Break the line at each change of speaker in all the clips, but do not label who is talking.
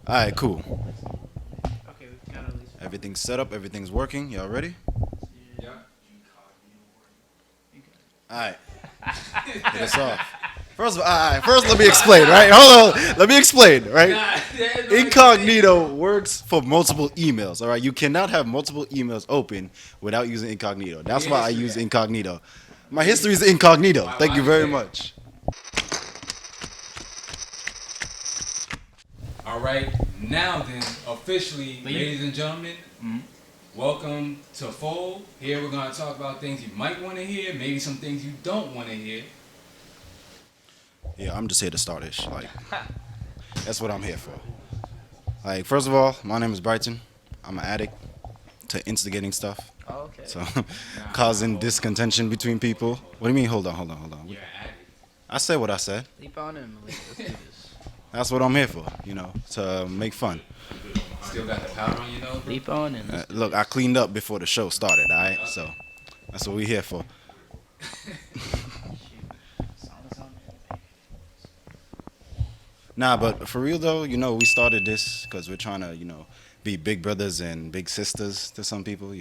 All right, cool.
Okay, we got at least.
Everything's set up. Everything's working. Y'all ready?
Yeah.
All right. Hit us off. First, let me explain. Right? Hold on. Let me explain. Right? Incognito works for multiple emails. All right. You cannot have multiple emails open without using incognito. That's why I use incognito. My history is incognito. Thank you very much.
All right. Now then, officially, ladies and gentlemen, welcome to Fold. Here we're going to talk about things you might want to hear, maybe some things you don't want to hear.
Yeah, I'm just here to start ish. Like, that's what I'm here for. Like, first of all, my name is Brighton. I'm an addict to instigating stuff.
Oh, okay.
So, causing discontention between people. What do you mean? Hold on.
You're an addict.
I said what I said.
Leap on in, Malik. Let's do this.
That's what I'm here for, to make fun.
Still got the powder on your nose? Bro?
Leap on in.
Look, I cleaned up before the show started, all right? So, that's what we're here for. Nah, but for real though, we started this because we're trying to, be big brothers and big sisters to some people,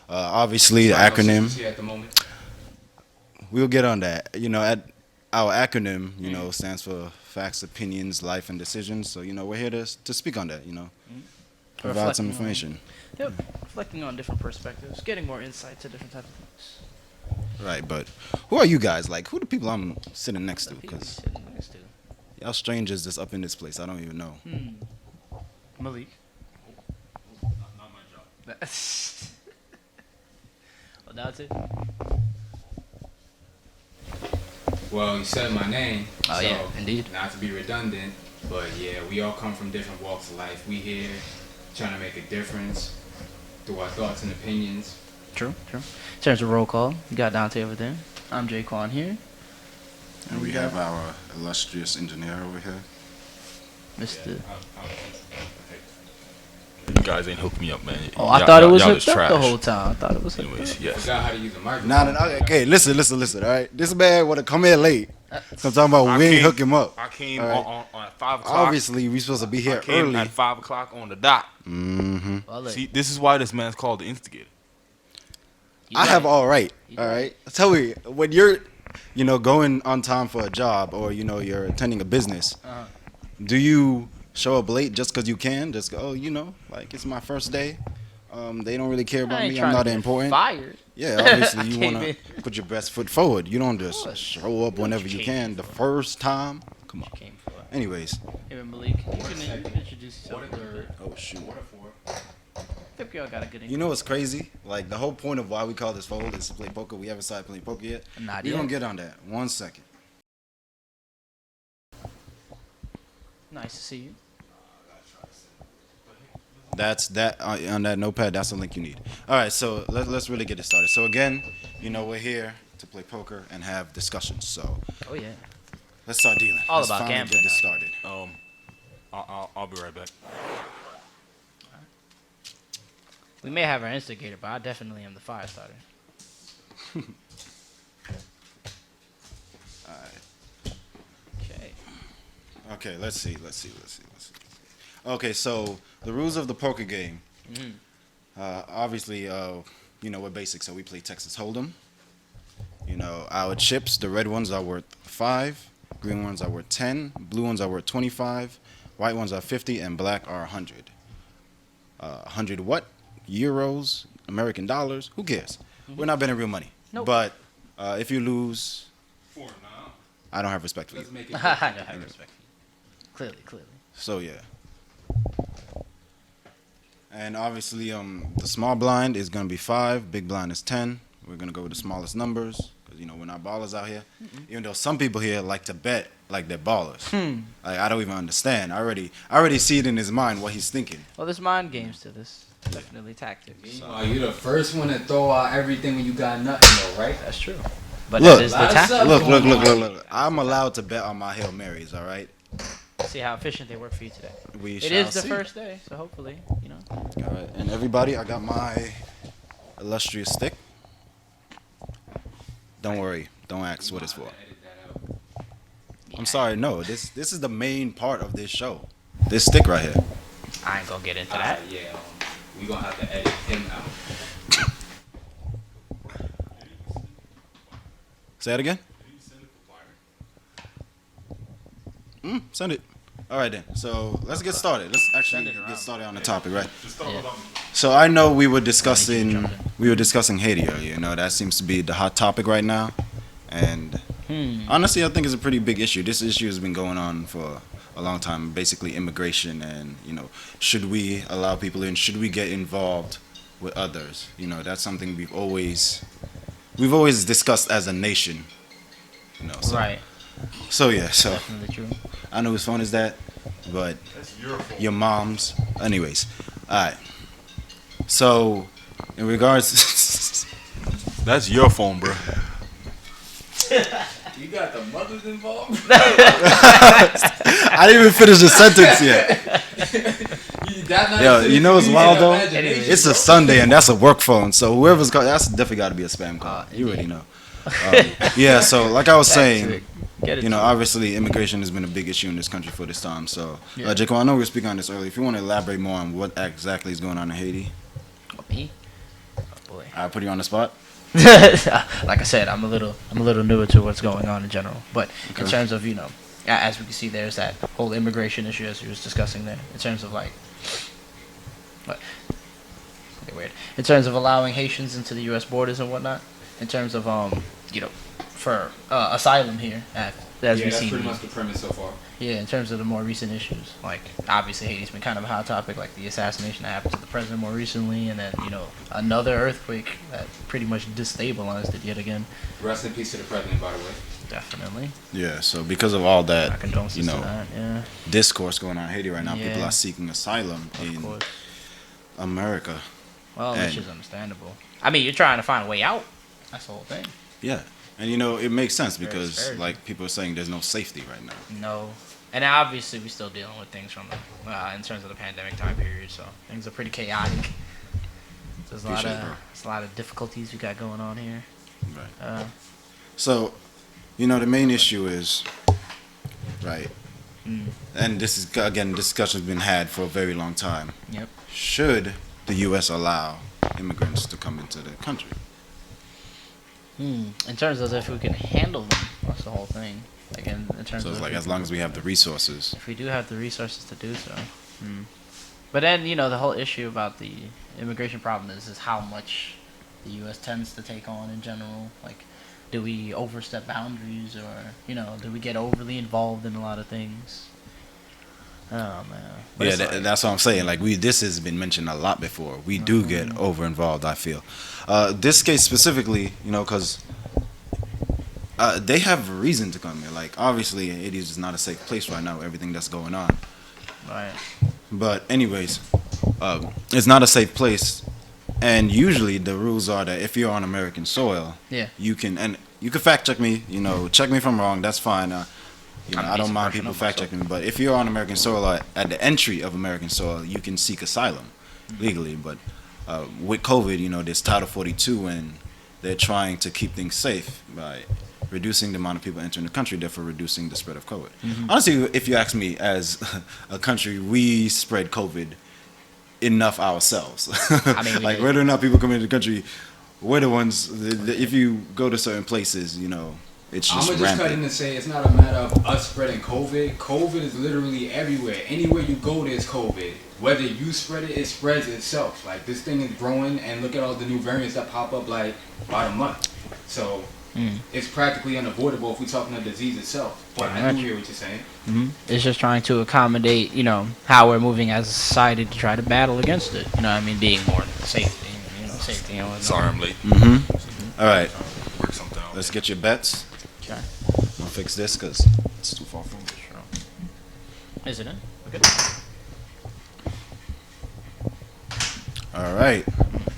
Obviously, the acronym.
Here at the moment.
We'll get on that. Our acronym, stands for Facts, Opinions, Life, and Decisions. So, we're here to speak on that, provide some information.
Yep, reflecting on different perspectives, getting more insight to different types of things.
Right, but who are you guys? Like, who are the people I'm sitting next to?
People
Because
sitting next to.
y'all strangers just up in this place. I don't even know.
Malik.
Not my job.
Well, that's it.
Well, you said my name.
Oh,
so
yeah, indeed.
Not to be redundant, but yeah, we all come from different walks of life. We here trying to make a difference through our thoughts and opinions.
True. In terms of roll call, you got Dante over there. I'm Jaquan here.
And we have our illustrious engineer over here.
Mr.
You guys ain't hooked me up, man.
Oh, I thought it was
y'all
hooked up the whole time. I thought it was hooked
Anyways,
up.
yes.
Forgot how to use a microphone.
Nah, okay, listen, all right? This man want to come in late. So I'm talking about we ain't hook him up.
I came
All right.
on at 5 o'clock.
Obviously, we supposed to be here
I came
early.
at 5 o'clock on the dot.
Mm-hmm.
Well, look,
See, this is why this man's called the instigator.
you
I
got
have
it.
all right.
You
All
got
right. Tell me, when you're, going on time for a job or you're attending a business,
Uh-huh.
do you show up late just because you can? Just go, like it's my first day. They don't really care
I
about
ain't
me.
trying
I'm
to
not
get
important.
Fired.
Yeah, obviously you
Came
want
in.
to put your best foot forward. You don't just
course.
show up whenever you
came
can
in
the
for.
first time. Come on.
Came for.
Anyways.
Hey, Malik, you can introduce yourself.
What a third.
Oh shoot.
What a four.
I think we all got a good.
You know what's crazy? Like the whole point of why we call this fold is to play poker. We haven't started playing poker yet.
Not
We're
yet.
gonna get on that. 1 second.
Nice to see you.
That's that on that notepad. That's the link you need. All right, so let's really get it started. So again, we're here to play poker and have discussions. So
Oh yeah.
let's start dealing.
All
Let's
about
finally
gambling
get this
now.
started.
I'll be right back.
We may have our instigator, but I definitely am the fire starter.
All right.
Okay.
Okay. Let's see. Okay, so the rules of the poker game. Obviously, we're basic, so we play Texas Holdem. Our chips, the red ones are worth 5, green ones are worth 10, blue ones are worth 25, white ones are 50, and black are 100. 100 what? Euros, American dollars? Who cares? We're not betting real money.
Nope.
But if you lose,
4 now.
I don't have respect for you.
Let's make it.
I don't have respect for you. Clearly.
So yeah. And obviously, the small blind is gonna be 5. Big blind is 10. We're gonna go with the smallest numbers because we're not ballers out here. Even though some people here like to bet like they're ballers. Like I don't even understand. I already see it in his mind what he's thinking.
Well, there's mind games to this. Definitely tactics.
Meanwhile, you're the first one to throw out everything when you got nothing, though, right?
That's true. But
Look.
that is the
Lots
tactic.
of-
Look. I'm allowed to bet on my Hail Marys. All right.
See how efficient they work for you today.
We
It
shall
is the
see.
first day, so hopefully,
All right, and everybody, I got my illustrious stick. Don't worry. Don't ask what it's for.
Edit that out.
I'm sorry. No, this is the main part of this show. This stick right here.
I ain't gonna get into that.
Yeah, we gonna have to edit him out.
Say that again. Send it. All right then. So let's get started. Let's actually get started on the topic, right?
Yeah.
So I know we were discussing Haiti earlier. You know, that seems to be the hot topic right now, and honestly, I think it's a pretty big issue. This issue has been going on for a long time. Basically, immigration, and should we allow people in? Should we get involved with others? That's something we've always discussed as a nation. So,
Right.
So yeah. So
Definitely true.
I know whose phone is that, but your mom's. Anyways, all right. So, in regards,
That's your phone, bro.
You got the mothers involved?
I didn't even finish the sentence yet. Yo, you know what's wild though? It's a Sunday and that's a work phone, so whoever's call, that's definitely got to be a spam call. You already know. Yeah. So, like I was saying. Obviously, immigration has been a big issue in this country for this time. So, Jacob, I know we were speaking on this earlier. If you want to elaborate more on what exactly is going on in Haiti.
Me? Oh boy.
I put you on the spot.
Like I said, I'm a little newer to what's going on in general. But in terms of as we can see, there's that whole immigration issue as we was discussing there. In terms of like, what? Okay, weird. In terms of allowing Haitians into the U.S. borders and whatnot. In terms of for asylum here, as we
that's
see.
pretty much the premise so far.
Yeah, in terms of the more recent issues, like obviously Haiti's been kind of a hot topic, like the assassination that happened to the president more recently, and then another earthquake that pretty much destabilized it yet again.
Rest in peace to the president, by the way.
Definitely.
Yeah. So because of all
My
that,
condolences to that. Yeah.
discourse going on in Haiti right now,
Yeah.
people are seeking asylum
Of
in
course.
America.
Well, which
And-
is understandable. I mean, you're trying to find a way out. That's the whole thing.
Yeah. And it makes sense
Very
because
discouraging.
like people are saying there's no safety right now.
No. And obviously, we're still dealing with things from in terms of the pandemic time period, so things are pretty chaotic. There's a lot of difficulties we got going on here.
Right. So, the main issue is, right, and this is, again, discussion's been had for a very long time.
Yep.
Should the U.S. allow immigrants to come into the country?
In terms of if we can handle them, that's the whole thing. Again, in terms
So it's
of
like as long as we have the resources.
if we do have the resources to do so. But then the whole issue about the immigration problem is how much the U.S. tends to take on in general. Like, do we overstep boundaries, or do we get overly involved in a lot of things? Oh man. But
Yeah,
it's like-
that's what I'm saying. Like this has been mentioned a lot before. We do get over involved. I feel. This case specifically, because they have a reason to come here. Like obviously, it is not a safe place right now. Everything that's going on.
Right.
But anyways, it's not a safe place, and usually the rules are that if you're on American soil, you can fact check me. Check me if I'm wrong. That's fine. I don't mind people fact checking me, but if you're on American soil or at the entry of American soil, you can seek asylum legally. But with COVID, there's Title 42, and they're trying to keep things safe by reducing the amount of people entering the country, therefore reducing the spread of COVID. Honestly, if you ask me, as a country, we spread COVID enough ourselves.
I mean,
like whether or not people come into the country, we're the ones. If you go to certain places, it's just
I'm gonna just cut in and say it's not a matter of us spreading COVID. COVID is literally everywhere. Anywhere you go, there's COVID. Whether you spread it, it spreads itself. Like this thing is growing, and look at all the new variants that pop up like by the month. So it's practically unavoidable if we're talking the disease itself. But I do hear what you're saying.
It's just trying to accommodate, how we're moving as a society to try to battle against it. Being more safety, safety.
Sorry, I'm late.
All right,
Work something out.
let's get your bets.
Okay.
I'll fix this because it's too far from me.
Is it in? Okay.
All right,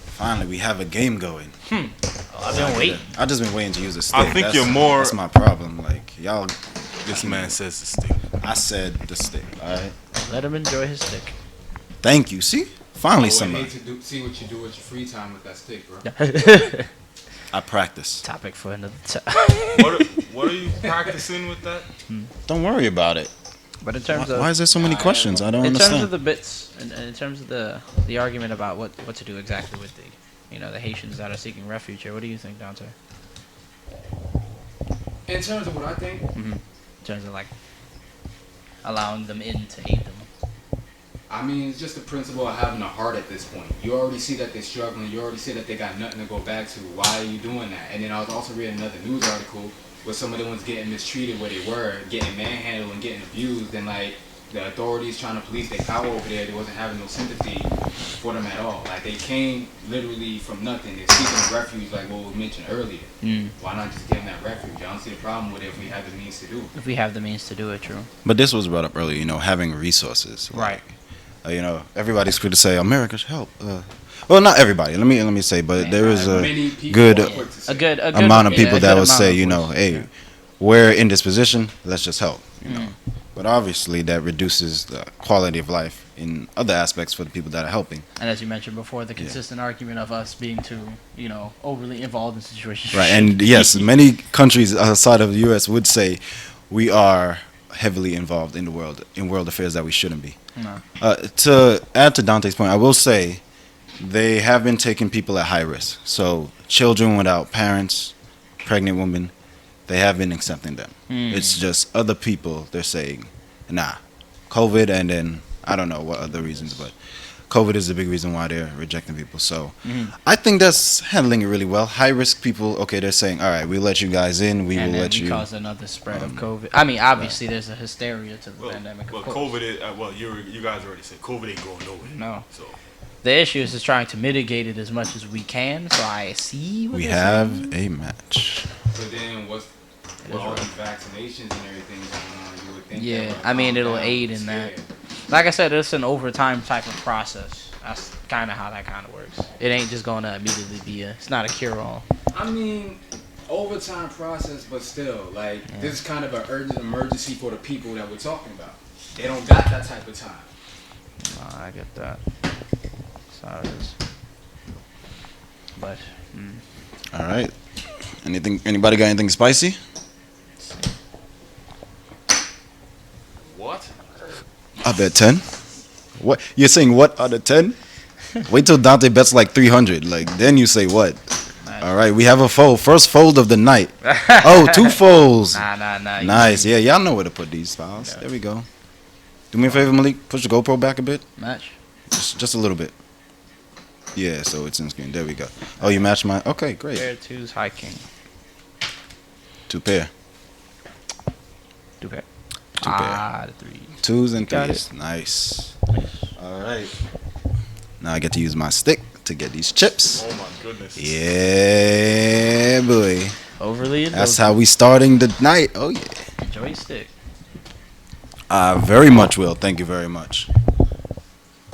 finally we have a game going.
I've been waiting.
I've just been waiting to use a stick.
I think you're more-
That's my problem. Like y'all,
This man says the stick.
I said the stick. All right.
Let him enjoy his stick.
Thank you. See, finally
I would
somebody.
hate to see what you do with your free time with that stick, bro.
I practice.
Topic for another time.
What are you practicing with that?
Don't worry about it.
But in terms of
Why is there so many questions? I don't
in
understand.
terms of the bits, and in terms of the argument about what to do exactly with the Haitians that are seeking refuge here, what do you think, Dante?
In terms of what I think,
In terms of like allowing them in to aid them.
I mean, it's just the principle of having a heart at this point. You already see that they're struggling. You already see that they got nothing to go back to. Why are you doing that? And then I was also reading another news article where some of the ones getting mistreated where they were, getting manhandled and getting abused, and like the authorities trying to police their power over there, they wasn't having no sympathy for them at all. Like they came literally from nothing. They're seeking refuge, like what was mentioned earlier. Why not just give them that refuge? I don't see the problem with it if we have the means to do it.
If we have the means to do it, true.
But this was brought up earlier, having resources.
Right.
Everybody's quick to say America should help. Well, not everybody. Let me say, but there is a
Many people
good
are quick to say
A good
amount of people
a
that
good
would say,
amount of voices.
hey, we're in this position. Let's just help. But obviously, that reduces the quality of life in other aspects for the people that are helping.
And as you mentioned before, the consistent argument of us being too, overly involved in situations.
Right. And yes, many countries outside of the U.S. would say we are heavily involved in world affairs that we shouldn't be.
No.
To add to Dante's point, I will say they have been taking people at high risk. So children without parents, pregnant women, they have been accepting them. It's just other people, they're saying, nah, COVID, and then I don't know what other reasons, but COVID is the big reason why they're rejecting people. So I think that's handling it really well. High risk people, okay, they're saying, all right, we'll let you guys in. We will let you.
Cause another spread of COVID. I mean, obviously, there's a hysteria to the pandemic.
Well,
of course.
COVID is, you guys already said COVID ain't going nowhere.
No.
So
The issue is just trying to mitigate it as much as we can. So I see what
We
they're
have
saying.
a match.
But then with all these vaccinations and everything going on, you would think
Yeah,
that would
I mean,
calm
it'll
down,
aid
but
in that.
scared.
Like I said, it's an overtime type of process. That's kind of how that kind of works. It ain't just going to immediately be it's not a cure-all.
I mean, overtime process, but still, like, this is kind of an urgent emergency for the people that we're talking about. They don't got that type of time.
I get that. That's how it is. But,
All right. Anybody got anything spicy?
what?
I bet 10. What? You're saying what out of 10? Wait till Dante bets like 300. Like, then you say what?
Nice.
All right, we have a fold. First fold of the night. Oh, 2 folds.
Nah.
Nice. Yeah, y'all know where to put these files. There we go. Do me a favor, Malik. Push the GoPro back a bit.
Match.
Just a little bit. Yeah, so it's in screen. There we go. Oh, you matched mine? Okay, great.
Pair twos, high king.
2 pair.
Two pair.
2 pair.
The three.
2s and
Got
3s. Nice. All right. Now I get to use my stick to get these chips.
Oh my goodness.
Yeah, boy.
Overly indulgent.
That's how we starting the night. Oh, yeah.
Joystick.
I very much will. Thank you very much.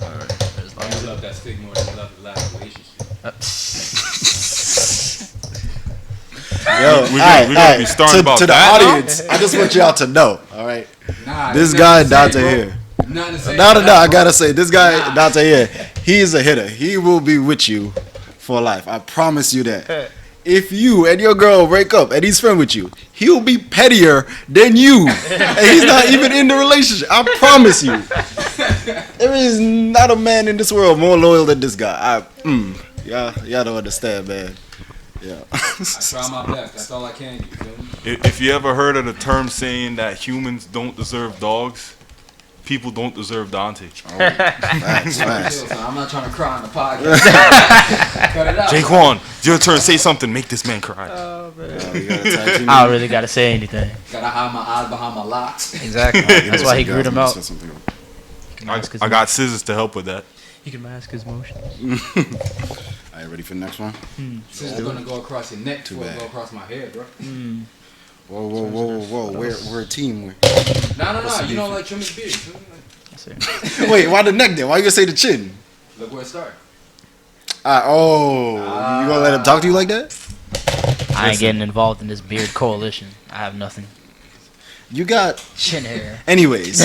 All right.
As long
I love that stick more than I love the last relationship.
Yo,
We're gonna be starting about
to the
that now?
audience. I just want y'all to know. All right.
Nah,
This
that's
guy
not the
Dante
same, bro.
here.
Not the same.
No. I gotta say, this guy
Nah.
Dante here. He is a hitter. He will be with you for life. I promise you that. If you and your girl break up and he's friend with you, he'll be pettier than you. And he's not even in the relationship. I promise you. There is not a man in this world more loyal than this guy. Y'all don't understand, man. Yeah.
I try my best. That's all I can do. You feel me?
If you ever heard of the term saying that humans don't deserve dogs, people don't deserve Dante.
Facts.
Chill, son. I'm not trying to cry on the podcast. Cut it out.
Jaquan, it's your turn. Say something. Make this man cry.
We gotta tag team
I don't really gotta say anything.
Gotta hide my eyes behind my locks.
Exactly. That's why he grew them out.
I got scissors to help with that.
He can mask his motions.
Are you ready for the next one?
This is gonna go across your neck
Too
before it
bad.
go across my head, bro.
Whoa. We're a team.
No. You don't like trim his beard.
That's it.
Wait, why the neck then? Why you gonna say the chin?
Look where it started.
You gonna let him talk to you like that?
I ain't getting involved in this beard coalition. I have nothing.
You got.
Chin hair.
Anyways.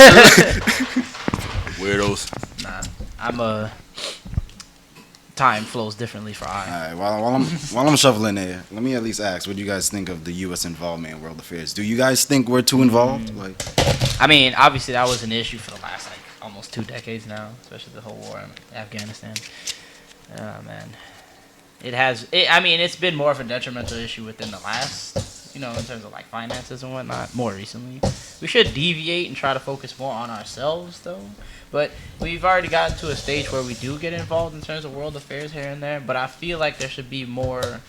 Weirdos.
Nah. I'm time flows differently for I.
All right, while I'm shuffling there, let me at least ask, what do you guys think of the U.S. involvement in world affairs? Do you guys think we're too involved? Like,
I mean, obviously that was an issue for the last almost 2 decades now, especially the whole war in Afghanistan. Oh man, it's been more of a detrimental issue within the last, in terms of finances and whatnot. More recently, we should deviate and try to focus more on ourselves, though. But we've already gotten to a stage where we do get involved in terms of world affairs here and there. But I feel like there should be more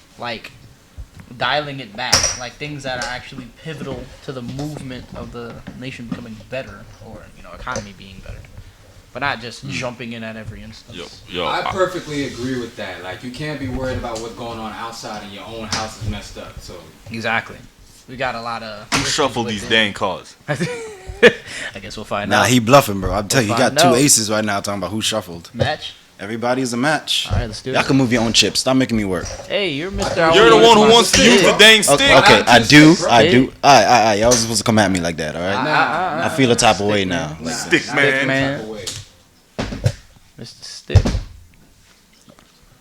dialing it back, things that are actually pivotal to the movement of the nation becoming better, or economy being better, but not just jumping in at every instance.
I perfectly agree with that. You can't be worried about what's going on outside and your own house is messed up. So
exactly, we got a lot of.
Who shuffled these dang cards?
I guess we'll find out.
Nah, he bluffing, bro. I'm telling you, he got
find
2
out.
aces right now talking about who shuffled.
Match.
Everybody's a match.
All right, let's do it.
Y'all can move your own chips. Stop making me work.
Hey, you're Mr.
You're the one who wants to use the dang stick.
Okay, I do.
Stick.
Alright. Y'all was supposed to come at me like that, alright?
Nah,
I feel a type of way now.
nah.
Stick
Nah,
man.
man.
type of way.
Mr. Stick.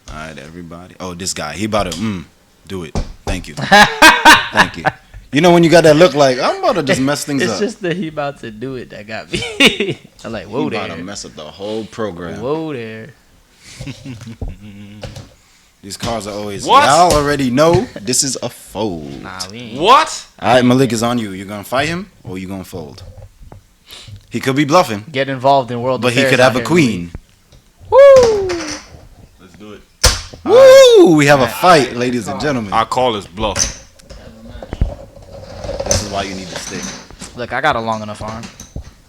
Alright, everybody. Oh, this guy. He about to do it. Thank you. Thank you. You know when you got that look like, I'm about to just mess things
It's
up.
just that he about to do it that got me. I'm like, whoa
He
there.
about to mess up the whole program.
Whoa there.
These cards are always,
What?
y'all already know this is a fold.
Nah, we ain't.
What?
Alright, Malik is on you. You gonna fight him or you gonna fold? He could be bluffing,
Get involved in world
but he
affairs
could have
out
a
here,
queen.
Woo!
Let's do it.
Woo! We have a fight, ladies and gentlemen.
I call this bluff.
This is why you need to stick.
Look, I got a long enough arm.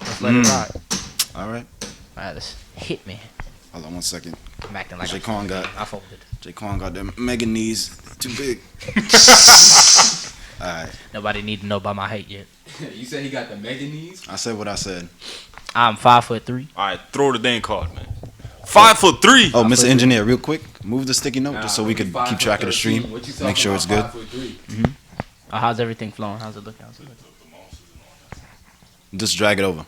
Let's let it rock.
Alright.
Alright, let's hit me.
Hold on 1 second.
I'm acting like
Jaquan got
I folded.
Jaquan got them mega knees. Too big. Alright.
Nobody need to know about my height yet.
You said he got the mega knees?
I said what I said.
I'm 5'3".
All right, throw the dang card, man. 5'3".
Oh, Mr. Engineer, real quick, move the sticky note
Nah,
just so we could
five
keep
foot
track of the
13.
stream.
What you
Make
talking
sure it's
about,
good.
5'3"?
How's everything flowing? How's it looking?
Just drag it over.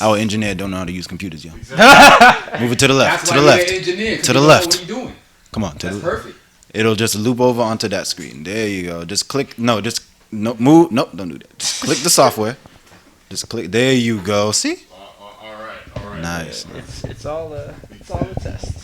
Our engineer don't know how to use computers, yo. Move it to the left.
That's
To
why
the
you're
left.
an engineer, 'cause
To
you
the
know
left.
What you doing?
Come on. To
That's
the,
perfect.
it'll just loop over onto that screen. There you go. Just click. No, just no move. Nope, don't do that. Just click the software. Just click. There you go. See?
All right.
Nice.
It's all a test. It's all a test.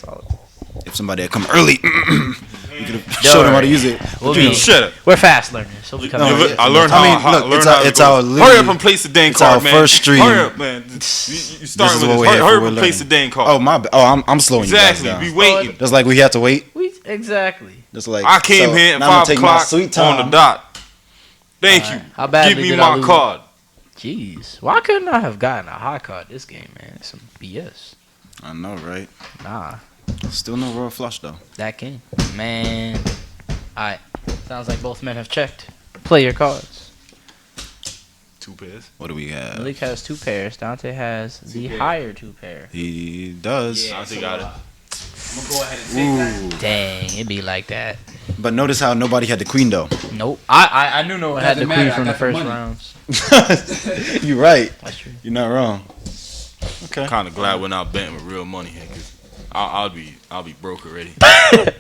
If somebody had come early, we could have showed them how to use it.
We'll
You know,
be,
Shut up.
we're fast learners, so we come
No,
in.
yeah.
I learned
I mean,
how.
look,
I learned
it's
how
our-
to
it's
go.
our
Hurry
literally-
up and place the dang
it's
card,
our
man.
first stream.
Hurry up, man. You
This
starting
is
with
what
this.
we're here
Hurry
for.
up and
We're
place the
learning.
dang card.
Oh my. I'm slowing
Exactly.
you guys
We
down.
waiting.
Just like we had to wait.
Exactly.
Just like
I came
so,
here at
now I'm gonna
5
take my
o'clock
sweet
on the
time.
dot. Thank you.
How badly
Give me
did I
my
lose?
card.
Jeez, why couldn't I have gotten a high card this game, man? It's some BS.
I know, right?
Nah,
Still no royal flush though.
that king, man. Alright, sounds like both men have checked. Play your cards.
2 pairs.
What do we have?
Malik has 2 pairs. Dante has the
pair.
higher 2 pair.
He does.
Yeah,
I think
so,
I got it.
I'm gonna go ahead and take that.
Dang, it be like that.
But notice how nobody had the queen though.
Nope. I knew no one had the
Doesn't
queen
matter, I
from the
got the
first
money.
rounds.
You're right.
That's true.
You're not wrong. Okay.
Kind of glad we're not betting with real money here, cause I'll be broke already.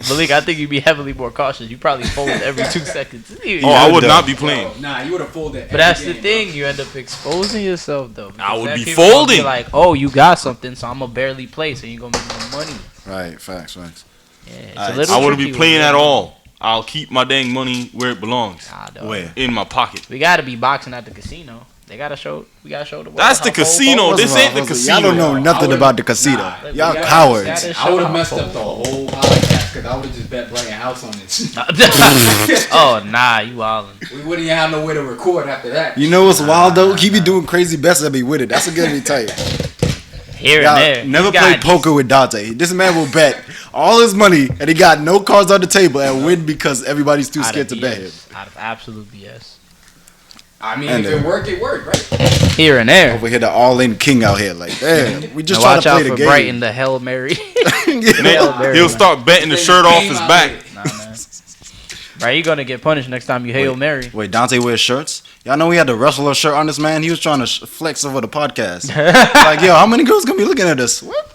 Malik, I think you'd be heavily more cautious. You probably fold every 2 seconds.
Oh, I would
though.
not be playing.
Nah, you would have folded.
But that's the thing. You end up exposing yourself, though.
I
because
would
then
be
people gonna
folding.
Like, oh, you got something, so I'm gonna barely play, so you gonna make no money.
Right. Facts.
Yeah, it's
Alright,
a little.
I wouldn't be
tricky
playing
with
at
real
all. I'll keep my dang money where it belongs,
money. Nah, dog.
Where?
in my pocket.
We gotta be boxing at the casino. We gotta show the world.
That's
how
the
fold
casino.
goes.
This ain't the
Y'all
casino.
don't know nothing
would've-
about the casino.
Nah,
we
Y'all
gotta-
cowards.
gotta
I
show
would have
how
messed
fold
up the
goes.
whole podcast because I would have just bet Brighton House on this.
Oh nah, you wildin'.
We wouldn't even have no way to record after that.
You know what's wild though? He be doing crazy bets that be with it. That's gonna be tight.
Here
Y'all
and there.
never
These
played
guys-
poker with Dante. This man will bet all his money and he got no cards on the table and win because everybody's too
out
scared
of
to bet him.
BS. Out of absolute BS.
I mean,
And
if it worked, it worked, right?
Here and there.
Over here, the all-in king out here. Like, damn, we just
Now
trying
watch
to play
out
the
for
game.
Brighton, the Hail Mary.
Man, he'll start betting the shirt off his back.
Nah, man. Right, you're gonna get punished next time you Hail Mary.
Wait, Dante wears shirts? Y'all know we had the wrestler shirt on this man. He was trying to flex over the podcast. Like, yo, how many girls gonna be looking at us? What?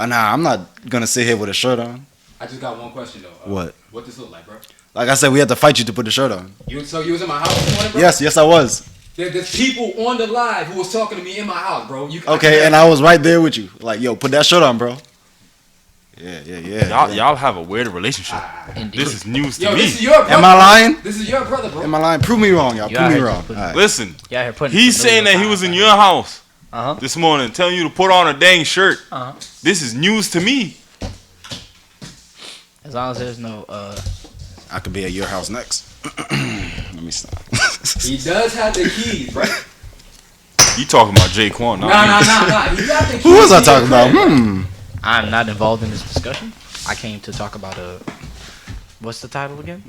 Nah, I'm not gonna sit here with a shirt on.
I just got one question though.
What?
What this look like, bro?
Like I said, we had to fight you to put the shirt on.
So you was in my house this morning, bro?
Yes, I was.
There's people on the live who was talking to me in my house, bro.
Okay, and I was right there with you. Like, yo, put that shirt on, bro. Yeah.
Y'all have a weird relationship.
Indeed.
This is news to
Yo,
me.
this is your brother.
Am I lying?
This is your brother, bro.
Am I lying? Prove me wrong, y'all.
You
Prove
out
me
here
wrong.
putting-
All right.
Listen,
Yeah, here putting.
he's saying that he was in your house this morning, telling you to put on a dang shirt. This is news to me.
As long as there's no.
I could be at your house next. Let me stop.
He does have the keys, right?
You talking about Jaquan?
Nah. He got the keys.
Who was I
to
talking
your
about?
crib.
I'm not involved in this discussion. I came to talk about what's the title again?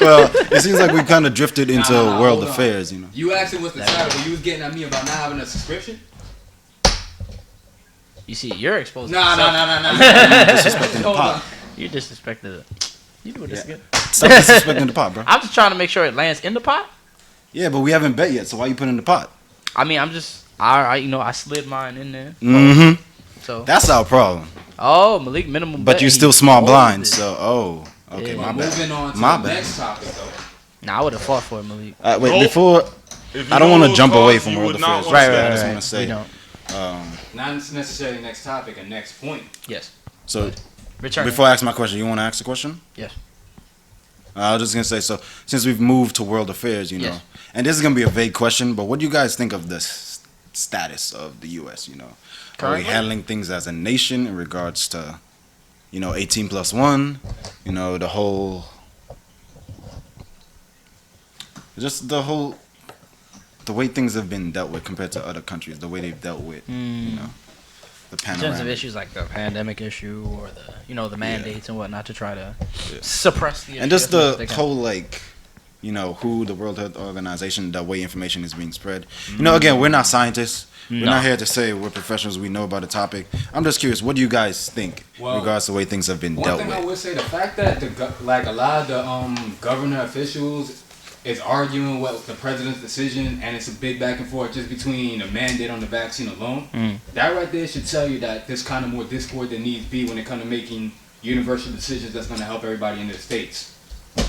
Well, it seems like we kind of drifted into
Nah,
world
hold on.
affairs, you know.
You asked him what's the title, but you was getting at me about not having a subscription?
You see, you're exposed.
Nah.
Disrespecting the
Hold
pot.
on.
You disrespected it. You doing this again?
Stop disrespecting the pot, bro.
I'm just trying to make sure it lands in the pot.
Yeah, but we haven't bet yet, so why you put it in the pot?
I mean, I slid mine in there.
Mm-hmm.
So.
That's our problem.
Oh, Malik minimum.
But
bet,
you
and
still
he
small
folded
blind,
it.
so okay,
Yeah.
my
Moving
bad.
on to
My
the
bad.
next topic, though.
Nah, I would have fought for it, Malik.
Wait,
Nope.
before
If you
I don't
know
want to
those
jump away
cards,
from
you
world
would not
affairs.
wanna
I
say
just
that.
want to say,
We don't.
Not necessarily next topic, and next point.
Yes.
so
Return.
before I ask my question, you want to ask the question?
Yes.
I was just gonna say, so since we've moved to world affairs, you know,
Yes.
and this is gonna be a vague question, but what do you guys think of the status of the U.S.? You know, are we
Currently?
handling things as a nation in regards to, 18+1? You know, the way things have been dealt with compared to other countries, the way they've dealt with, the
In terms of
panoramic.
issues like the pandemic issue or the mandates and whatnot to try to suppress the issue.
And just
as much as
the
they can.
whole who the World Health Organization, the way information is being spread. Again, we're not scientists. We're
No.
not here to say we're professionals. We know about the topic. I'm just curious. What do you guys think in
Well,
regards to the way things have been
One
dealt
thing I
with?
would say, the fact that a lot of the governor officials is arguing with the president's decision, and it's a big back and forth just between a mandate on the vaccine alone. That right there should tell you that there's kind of more discord than needs be when it comes to making universal decisions that's going to help everybody in the states.
All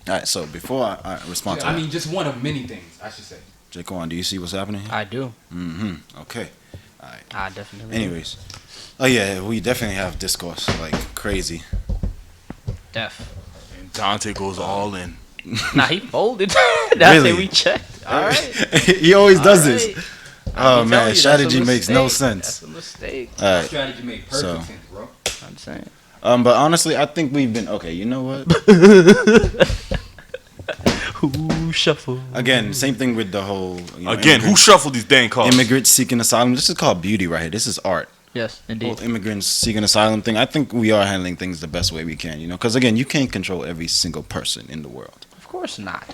right. So before I respond to
I
that,
mean, just one of many things, I should say.
Jaquan, do you see what's happening here?
I do.
Okay.
I definitely.
Anyways. Oh yeah, we definitely have discourse like crazy.
Def.
And Dante goes all in.
Nah, he folded. That's
Really?
it. We checked. All right.
He always does
All
this.
right.
Oh
I'm telling
man,
you, that's
strategy
a
makes no
mistake.
sense.
That's a mistake.
All right.
Strategy make perfect
So-
sense, bro.
I'm saying.
But honestly, I think we've been okay. You know what?
Who shuffle?
Again, same thing with the whole
Again, who
immigrants-
shuffled these dang cards?
immigrants seeking asylum. This is called beauty right here. This is art.
Yes,
Whole
indeed.
immigrants seeking asylum thing. I think we are handling things the best way we can. Because again, you can't control every single person in the world.
Of course not.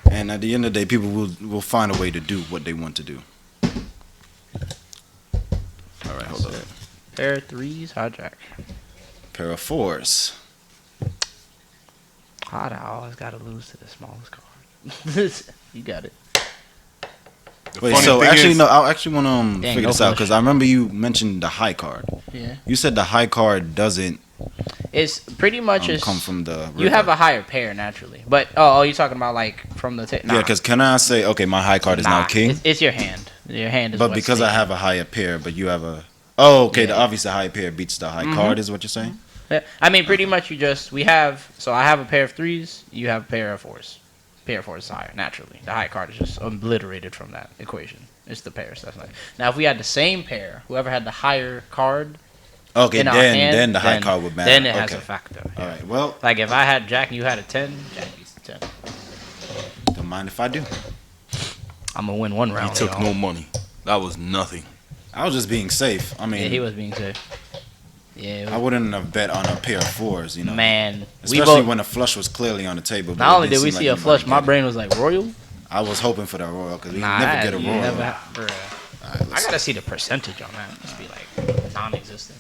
And at the end of the day, people will find a way to do what they want to do. All right, hold up.
Pair of threes, hijack.
Pair of fours.
I always gotta lose to the smallest card. You got it.
The
Wait,
funny
so
thing
actually,
is-
no, I actually want to
Dang,
figure
no
this out
flush.
because I remember you mentioned the high card.
Yeah.
You said the high card doesn't
It's pretty much
come from the
you
river.
have a higher pair naturally, but you're talking about like from the nah.
Yeah, because can I say, okay, my high card is now king?
It's your hand. Your hand is.
But
what's
because I
stated.
have a higher pair, but you have a... Oh, okay, the
Yeah.
obvious high pair beats the high card is what you're saying?
Yeah, I mean, pretty much I have a pair of threes. You have a pair of fours. Pair of fours is higher naturally. The high card is just obliterated from that equation. It's the pairs. That's not. Now, if we had the same pair, whoever had the higher card
Okay,
in our
then
hand,
then the high card would matter.
Then it has
okay.
a factor.
All right, well,
Like if I had Jack and you had a 10, Jack beats the 10.
don't mind if I do.
I'm gonna win one
He
round.
took
y'all.
no money. That was nothing.
I was just being safe. I mean,
Yeah, he was being safe. Yeah,
I wouldn't have bet on a pair of fours,
man.
Especially when a flush was clearly on the table. but
Not
it
only
didn't
did we
seem
see
like
a flush,
anybody
my
get it.
brain was like royal.
I was hoping for that royal because we
Nah,
never get a
you
royal.
never bruh.
All right,
I
let's
gotta see the percentage on that. It must be like non-existent.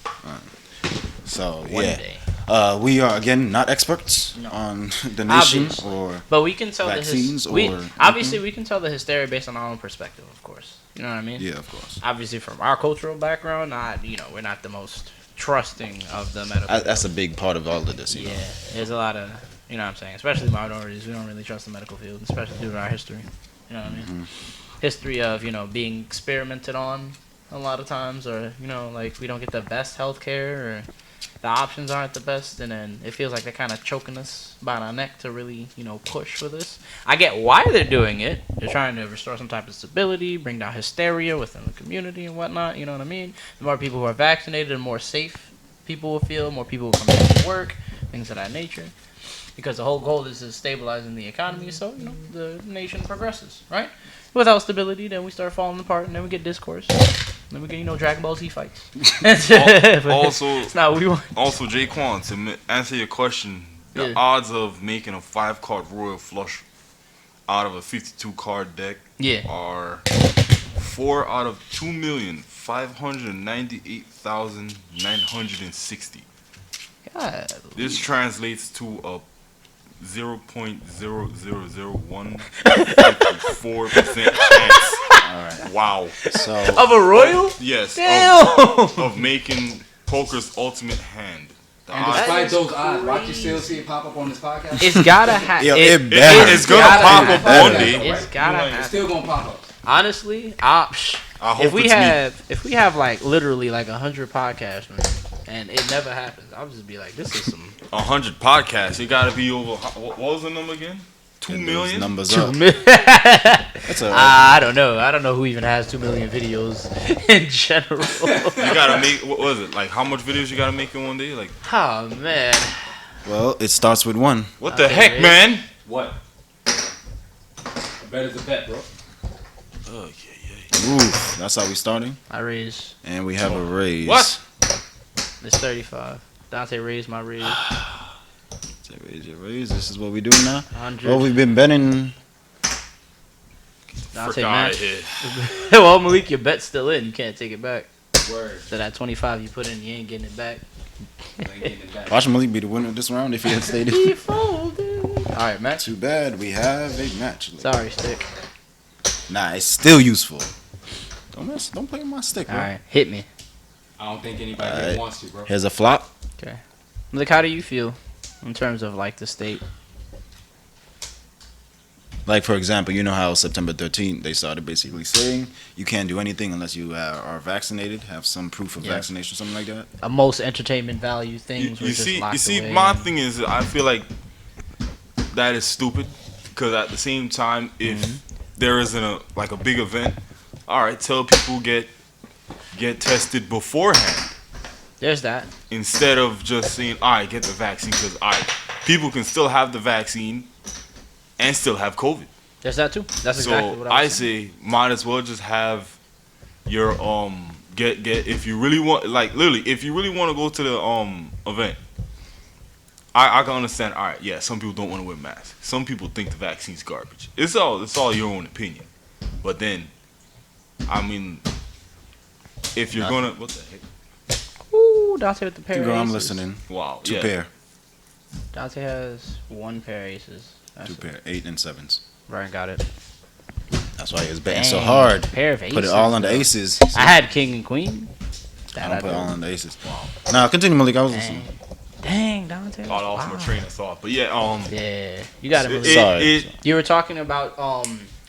So
One
yeah,
day.
we are again not experts
No.
on the nation
Obviously.
or
But we can tell
Vaccines
the
or
obviously we can tell the hysteria based on our own perspective, of course. You know what I mean?
Yeah, of course.
Obviously, from our cultural background, we're not the most trusting of the medical.
That's a big part of all of this.
Yeah, there's a lot of, you know what I'm saying, especially minorities. We don't really trust the medical field, especially due to our history. You know what I mean?
Mm-hmm.
History of, being experimented on a lot of times, or, like we don't get the best health care, or the options aren't the best, and then it feels like they're kind of choking us by our neck to really, push for this. I get why they're doing it. They're trying to restore some type of stability, bring down hysteria within the community and whatnot, you know what I mean? The more people who are vaccinated, the more safe people will feel, more people will come back to work, things of that nature. Because the whole goal is to stabilizing the economy, so, the nation progresses, right? Without stability, then we start falling apart, and then we get discourse. Then we get, Dragon Ball Z fights.
Also,
it's not what we want.
Also, Jaquan, to answer your question, the
Yeah.
odds of making a 5-card Royal Flush out of a 52-card deck are 4 out of 2,598,960.
God.
This translates to a 0.00014% chance.
Alright.
Wow.
So
Of a royal?
Yes.
Damn.
Of making poker's ultimate hand. The
And
odds-
despite
is
those odds, watch you
crazy.
still see it pop up on this podcast.
It's gotta happen.
Yo, it better.
it's gonna
gotta
pop
happen.
up one day.
It's gotta
It's
happen.
still gonna pop up.
Honestly,
I hope
if we
it's me.
have like literally like 100 podcasts, man, and it never happens, I'll just be like, this is some
100 podcasts. It gotta be over. What was the number again? 2
those
million.
numbers
2
up.
million.
That's a
I don't know. I don't know who even has 2 million videos in general.
You gotta make. What was it? Like how much videos you gotta make in one day? Like
Oh man.
well. It starts with one.
what the
Okay,
heck,
Ray.
man?
What? A bet is a bet, bro.
Oof. That's how we starting.
I raise.
And we have a raise.
What?
It's 35. Dante raised my raise.
So raise your raise. This is what we do now.
100.
Well, we've been betting.
Dante
Frick out of
match.
here.
Well, Malik, your bet's still in. You can't take it back.
Word.
So that 25 you put in, you ain't getting it back.
You ain't getting it back.
Watch Malik be the winner this round if he had stayed.
He folded. All right, match.
Too bad. We have a match.
Sorry, stick.
Nah, it's still useful. Don't play with my stick, bro.
All right, hit me.
I don't think anybody
Alright.
really wants to, bro.
Here's a flop.
Okay. Malik, how do you feel in terms of like the state?
Like, for example, you know how September 13th they started basically saying you can't do anything unless you are vaccinated, have some proof of
Yeah.
vaccination, something like that.
Most entertainment value things were
You
just
see,
locked away.
my thing is, I feel like that is stupid because at the same time, if there isn't a big event, all right, tell people get tested beforehand
There's that.
instead of just saying, all right, get the vaccine because people can still have the vaccine and still have COVID.
There's that too. That's
So
exactly what I was saying.
say might as well just have your get if you really want, like literally if you really want to go to the event. I can understand. All right, yeah, some people don't want to wear masks. Some people think the vaccine's garbage. It's all your own opinion. But then, I mean, if you're gonna what the heck?
Ooh, Dante with the pair
Keep
of
going, I'm
aces.
listening.
Wow,
Two
yeah.
pair.
Dante has one pair of aces. That's
Two pair. 8 and 7s.
Brian got it.
That's why he was betting so
Dang,
hard.
Pair of aces.
Put it all on the
though.
aces.
I had king and queen.
I
That
don't
I
put it all
did.
on the aces. Nah, continue, Malik. I was
Dang.
listening.
Dang, Dante.
Got off my
Wow.
train of thought. But yeah,
Yeah, you got it.
Sorry.
You were talking about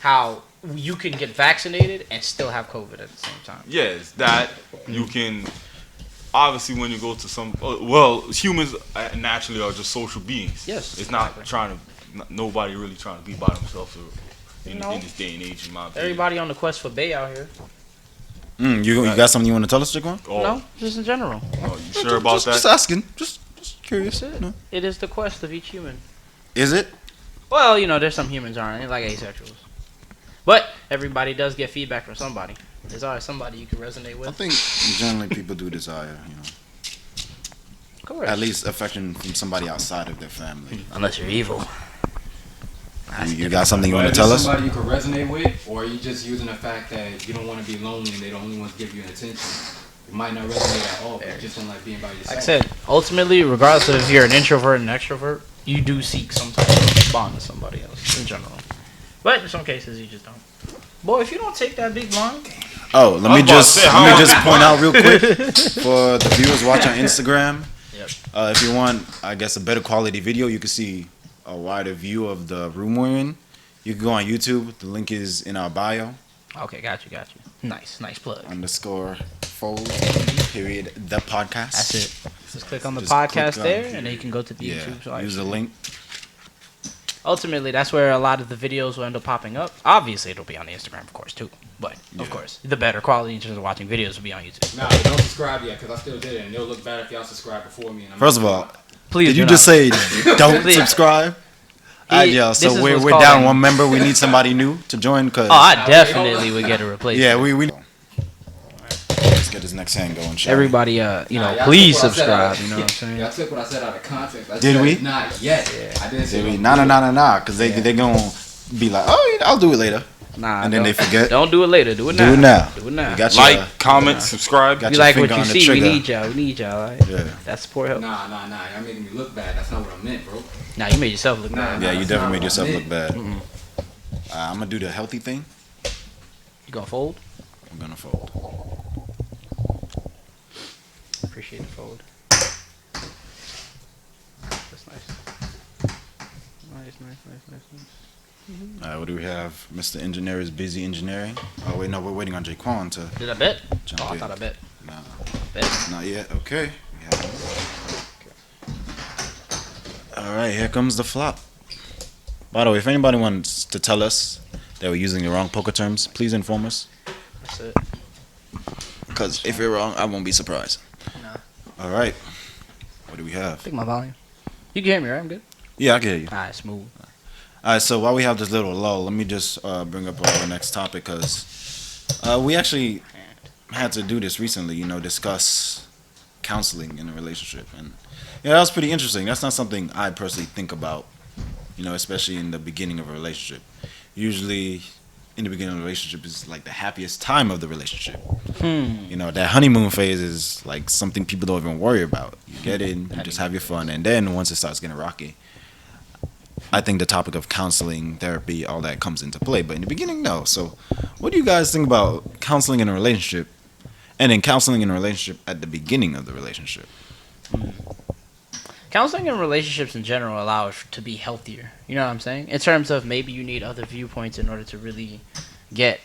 how you can get vaccinated and still have COVID at the same time.
yes, that you can. Obviously, when you go to some, well, humans naturally are just social beings.
Yes,
it's not
exactly.
nobody really trying to be by themselves in
No.
this day and age. In my opinion.
Everybody on the quest for Bay out here.
You got something you want to tell us, Jaquan?
Oh,
No, just in general.
oh, you sure about
just,
that?
Just asking. Just curious.
That's it.
No.
It is the quest of each human.
Is it?
Well, there's some humans aren't like asexuals, but everybody does get feedback from somebody. There's always somebody you can resonate
I
with.
think generally people do desire,
Of course.
at least affection from somebody outside of their family.
Unless you're evil.
You got something you
But
want
if
to tell
it's
us?
somebody you could resonate with, or are you just using the fact that you don't want to be lonely and they the only ones give you attention? It might not resonate at all, but you just don't like being by yourself.
Like I said, ultimately, regardless of if you're an introvert and extrovert, you do seek some type of bond with somebody else in general. But in some cases, you just don't. Boy, if you don't take that big blind,
Oh, let me just point out real quick for the viewers watching on Instagram.
Yep.
If you want, I guess, a better quality video, you can see a wider view of the room we're in. You can go on YouTube. The link is in our bio.
okay, got you. Nice plug.
_fold period the podcast.
That's it. Just click on the
Just
podcast
click on-
there, and then you can go to the
Yeah,
YouTube. So
use the link.
ultimately, that's where a lot of the videos will end up popping up. Obviously, it'll be on the Instagram, of course, too. But, of course, the better quality in terms of watching videos will be on YouTube.
Nah, don't subscribe yet, because I still did it, and it'll look bad if y'all subscribe before me. And I'm
First of all,
Please
did
do
you
not.
just say don't
Please.
subscribe? Yo,
This
so
is
we're
what's
down
called-
one member. We need somebody new to join. Cause
Oh, I definitely would get a replacement.
yeah, we. Let's get this next hand going. Shall we?
Everybody,
Nah, y'all
please
took what I said
subscribe.
out of-
You know what I'm saying?
Y'all took what I said out of context. I
Did
said
we?
Not yet. I didn't say
They be,
don't do it.
nah, because they gonna be like, oh, I'll do it later,
Nah,
and then they forget.
Don't do it later. Do it now.
Do it now.
Do it now.
You got your,
Like, comment, subscribe.
got
We
your
like what
finger
you
on the
see. We
trigger.
need y'all. We need y'all. Right?
Yeah.
That support help.
Nah. Y'all making me look bad. That's not what I meant, bro.
Nah, you made yourself look
Nah.
bad.
Yeah, you
That's
definitely
not
made
what
yourself
I
look
meant.
bad. I'm gonna do the healthy thing.
You gonna fold?
I'm gonna fold.
Appreciate the fold. That's nice. Nice.
All right, what do we have? Mr. Engineer is busy engineering. Oh wait, no, we're waiting on Jaquan to
Did I bet?
jump
Oh, I
in.
thought I bet.
Nah,
Bet.
not yet. Okay. We have it. All right, here comes the flop. By the way, if anybody wants to tell us that we're using the wrong poker terms, please inform us.
That's it.
Because if you're wrong, I won't be surprised.
Nah.
All right. What do we have?
Think my volume. You can hear me, right? I'm good.
Yeah, I can hear you.
Alright, smooth.
All right, so while we have this little lull, let me just bring up our next topic because we actually had to do this recently, discuss counseling in a relationship. And yeah, that was pretty interesting. That's not something I personally think about, especially in the beginning of a relationship. Usually, in the beginning of a relationship is like the happiest time of the relationship. That honeymoon phase is like something people don't even worry about. You get in, you just have your fun, and then once it starts getting rocky, I think the topic of counseling, therapy, all that comes into play. But in the beginning, no. So, what do you guys think about counseling in a relationship, and then counseling in a relationship at the beginning of the relationship?
Counseling and relationships in general allow us to be healthier. You know what I'm saying? In terms of maybe you need other viewpoints in order to really get,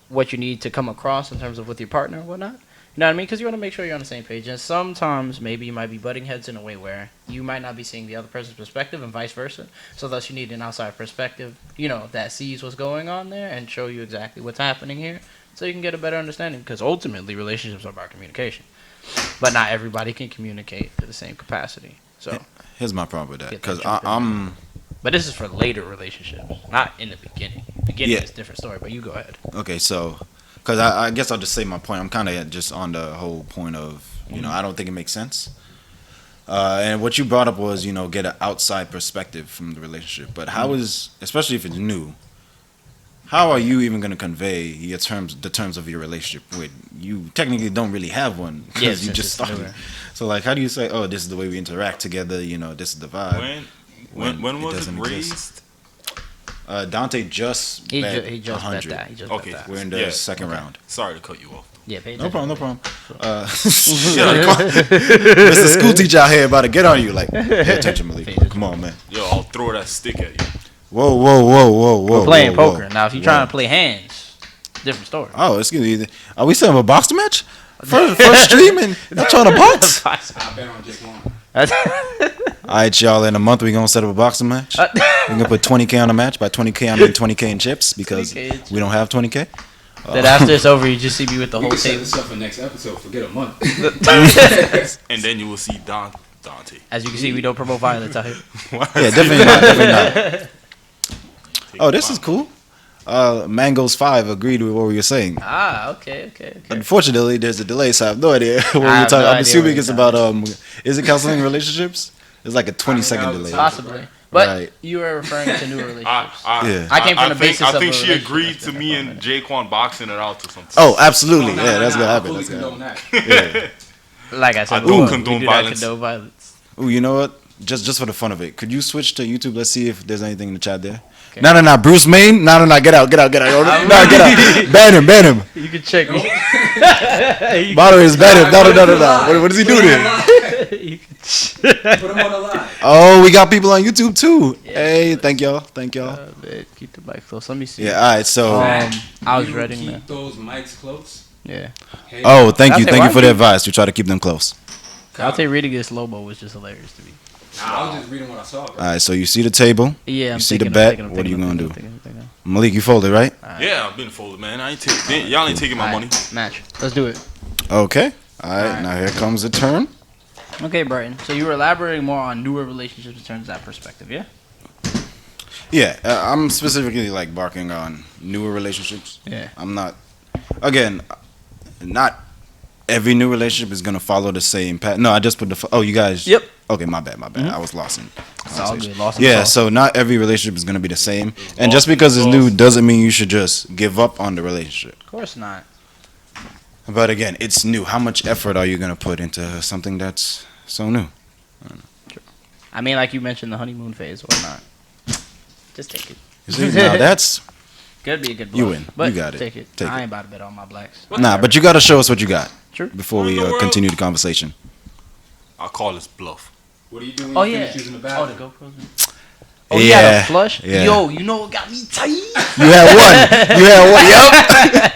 what you need to come across in terms of with your partner and whatnot. You know what I mean? Because you want to make sure you're on the same page. And sometimes maybe you might be butting heads in a way where you might not be seeing the other person's perspective and vice versa. So thus you need an outside perspective, that sees what's going on there and show you exactly what's happening here so you can get a better understanding. Because ultimately relationships are about communication. But not everybody can communicate to the same capacity. So,
Here's my problem with that,
Get that
because
jumped in.
I'm
but this is for later relationships, not in the beginning. Beginning
Yeah.
is a different story, but you go ahead.
okay. So, because I guess I'll just say my point. I'm kind of just on the whole point of I don't think it makes sense. And what you brought up was get an outside perspective from the relationship. But how is, especially if it's new, how are you even going to convey the terms of your relationship when you technically don't really have one because
Yeah,
you
since
just
it's
started?
newer.
So like, how do you say, oh, this is the way we interact together? This is the vibe.
When
it
was it
doesn't
raised?
exist. Dante just
He
bet
just bet
100.
that. He just
Okay.
bet that.
We're in the second round.
Sorry to cut you off.
Yeah, pay
No
attention.
problem. Mr. School teacher out here about to get on you. Like, pay attention, Malik. Come on, man.
Yo, I'll throw that stick at you.
Whoa.
We're playing
whoa,
poker. Now, if you're trying to play hands, different story.
Oh, excuse me. Are we setting up a boxing match? First stream and not trying to box?
I bet on just one.
All right, y'all. In a month, we're going to set up a boxing match. We're going to put 20K on the match. By 20K, I mean 20K in chips because
20K in chips.
we don't have 20K.
Then after it's over, you just see me with the
We
whole
can set
table.
this up for next episode. Forget a month.
And then you will see Dante.
As you can see, we don't promote violence out here.
Yeah, definitely not. Oh, this is cool. Mangoes 5 agreed with what we were saying.
Okay.
Unfortunately, there's a delay, so I have no idea what we
I
were
have
talking.
no
I'm
idea
assuming
what
it's
you're
about is it counseling relationships? It's like a 20-second
that was
delay.
a
Possibly. But
Right.
you were referring to new relationships.
Yeah.
I came from the basis
I
of
think
a
she
relationship
agreed
that's
to
been
me
there
and
for
Jaquan boxing it out to something.
Oh, absolutely.
Nah,
Yeah, that's gonna
I
happen.
fully
That's gonna
condone
happen.
that.
Yeah.
Like I said,
I don't
before,
condone
we do not
violence.
condone violence.
Ooh, you know what? Just for the fun of it, could you switch to YouTube? Let's see if there's anything in the chat there. No. Bruce Wayne? No. Get out. No, get out. Ban him.
You can check me.
By the way, it's ban him. No. What does he do there?
Put him on the line.
Oh, we got people on YouTube too.
Yeah.
Hey, thank y'all.
Man, keep the mic close. Let me see.
Yeah, all right. So,
I was
You
reading
keep
that.
those mics close.
Yeah.
Hey,
oh, thank you
Dante,
for the
why
advice. We try to keep them close.
Dante reading this Lobo was just hilarious to me.
I was just reading what I saw, bro.
All right. So you see the table.
Yeah,
You see the bet. What are you gonna do? Malik, you folded, right?
Yeah, I've been folded, man. Y'all ain't taking my money.
Match. Let's do it.
Okay. All right.
Alright.
Now here comes the turn.
Okay, Brighton. So you were elaborating more on newer relationships in terms of that perspective, yeah?
Yeah, I'm specifically like barking on newer relationships.
Yeah.
I'm not. Again, not every new relationship is gonna follow the same path. No, I just put the. Oh, you guys.
Yep.
Okay, my bad. I was lost in.
It's all good. Lost in
Yeah,
the sauce.
so not every relationship is gonna be the same, and just because it's new doesn't mean you should just give up on the relationship.
Of course not.
But again, it's new. How much effort are you gonna put into something that's so new?
I mean, like you mentioned, the honeymoon phase or not. Just take it.
You see, now that's
Could be a good bluff.
You win.
But
You got it.
Take it.
Take
I
it.
ain't about to bet on my blacks.
nah. But you gotta show us what you got
True.
before
What
we
in the world?
continue the conversation.
I call this bluff.
What do you do when
Oh,
you
yeah.
finish using the
Oh, the
bathroom?
GoPros. Man. Oh, you had a flush?
Yeah.
Yo, you know what got me tight?
You had one. Yep.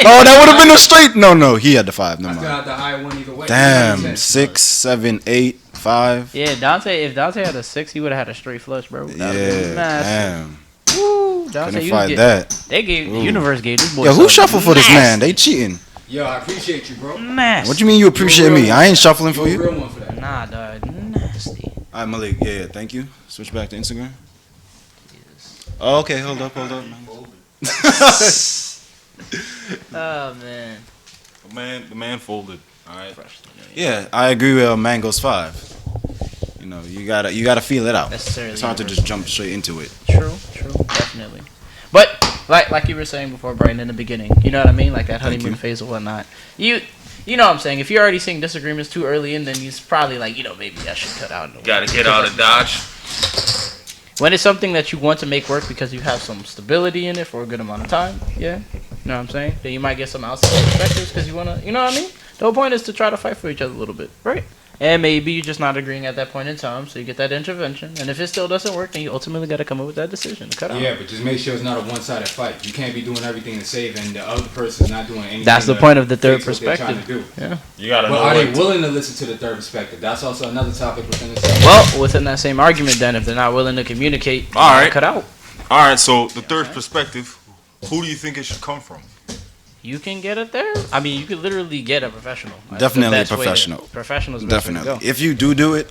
Oh, that would have been a straight. No. He had the 5.
I
Never
still
mind.
have the high one either way.
Damn. 6, 7, 8, 5.
Yeah, Dante. If Dante had a 6, he would have had a straight flush, bro. That would've been
Yeah.
nasty.
Damn.
Woo, Dante,
Couldn't
you
find
get,
that.
They gave the
Ooh.
universe gave this boy.
Yo, who
something
shuffled for this man?
nasty.
They cheating.
Yo, I appreciate you, bro.
Nasty.
What you mean you appreciate me? I ain't shuffling for
You're a
you.
real one for that.
Nah, dog. Nasty.
All right, Malik. Yeah. Thank you. Switch back to Instagram. Oh, okay. Hold up.
Oh man.
The man folded. All right.
Yeah, I agree with Mango's 5. You know, you gotta feel it out.
Necessarily.
It's hard to just jump straight into it.
True, definitely. But like you were saying before, Brian, in the beginning, you know what I mean, like that honeymoon phase or whatnot. You know what I'm saying. If you're already seeing disagreements too early in, then he's probably like, maybe I should cut out.
Gotta get out of Dodge.
When it's something that you want to make work because you have some stability in it for a good amount of time, yeah, you know what I'm saying. Then you might get some outside perspectives because you wanna, you know what I mean. The whole point is to try to fight for each other a little bit, right? And maybe you're just not agreeing at that point in time, so you get that intervention. And if it still doesn't work, then you ultimately got to come up with that decision to cut out.
Yeah, but just make sure it's not a one-sided fight. You can't be doing everything to save, and the other person's not doing anything.
That's the
to
point of the third
fix what they're trying
perspective.
to do.
Yeah.
You gotta
But
know
are they
what.
willing to listen to the third perspective? That's also another topic within the same.
Well, within that same argument, then, if they're not willing to communicate, you
All
gotta
right.
cut out.
All right. So the third perspective. Who do you think it should come from?
You can get it there. I mean, you could literally get a professional. That's
Definitely
the best way to-
professional.
Professional's the best way to
Definitely.
go.
If you do it,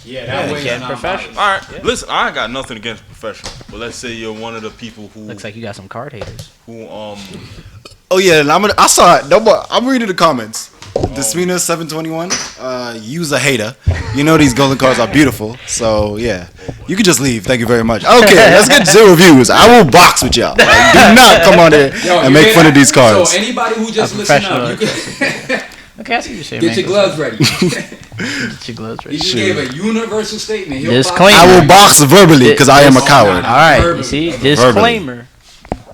Yeah, that way
get
it's not
professional.
biased.
All right.
Yeah.
Listen, I ain't got nothing against professional, but let's say you're one of the people who
Looks like you got some card haters.
oh yeah, and I saw it. No, but I'm reading the comments. Desmina 721, use a hater. You know these golden cards are beautiful, so yeah, you can just leave. Thank you very much. Okay, let's get 0 views. I will box with y'all. Like, do not come on here
Yo,
and
you
make
did-
fun of these cards.
So anybody who just
A
listen up, you
professional.
can
Okay, I see what you're saying,
get
man.
your gloves ready.
Get your gloves
He
ready.
just
Shoot.
gave a universal statement. He'll
Disclaimer.
I will box verbally because I am a
Oh,
coward.
nah.
All right, you
Verbally.
see? Disclaimer.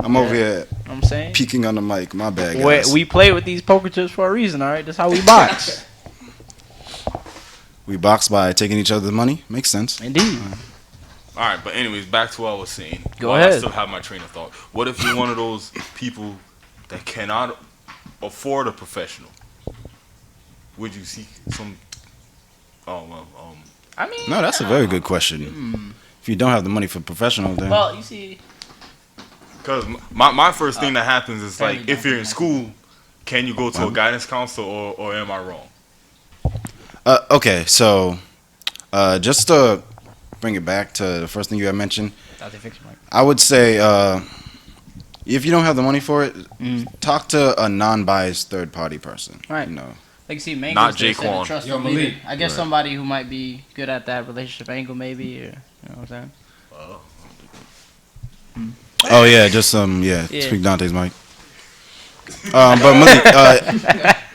I'm over here
You know what I'm saying?
peeking on the mic. My bad,
We,
guys.
we play with these poker chips for a reason, all right? That's how we box.
We box by taking each other's money. Makes sense.
Indeed.
All right, but anyways, back to what I was saying.
Go
While
ahead.
I still have my train of thought. What if you're one of those people that cannot afford a professional? Would you seek some?
I mean,
No, that's a very good question. If you don't have the money for professional, then
well, you see,
Because my first thing that happens is
family
like, if you're in
dynamic.
school, can you go to a guidance counselor or am I wrong?
okay. So, just to bring it back to the first thing you had mentioned,
Dante, fix your mic.
I would say if you don't have the money for it, talk to a non-biased third-party person.
Right.
You know,
Like you see, Mango's
Not
there, said a
Jaquan.
trusted
Yo,
leader.
Malik.
I guess somebody who might be good at that relationship angle, maybe, or you know what I'm saying?
oh yeah, just
Yeah.
speak Dante's mic. But Malik,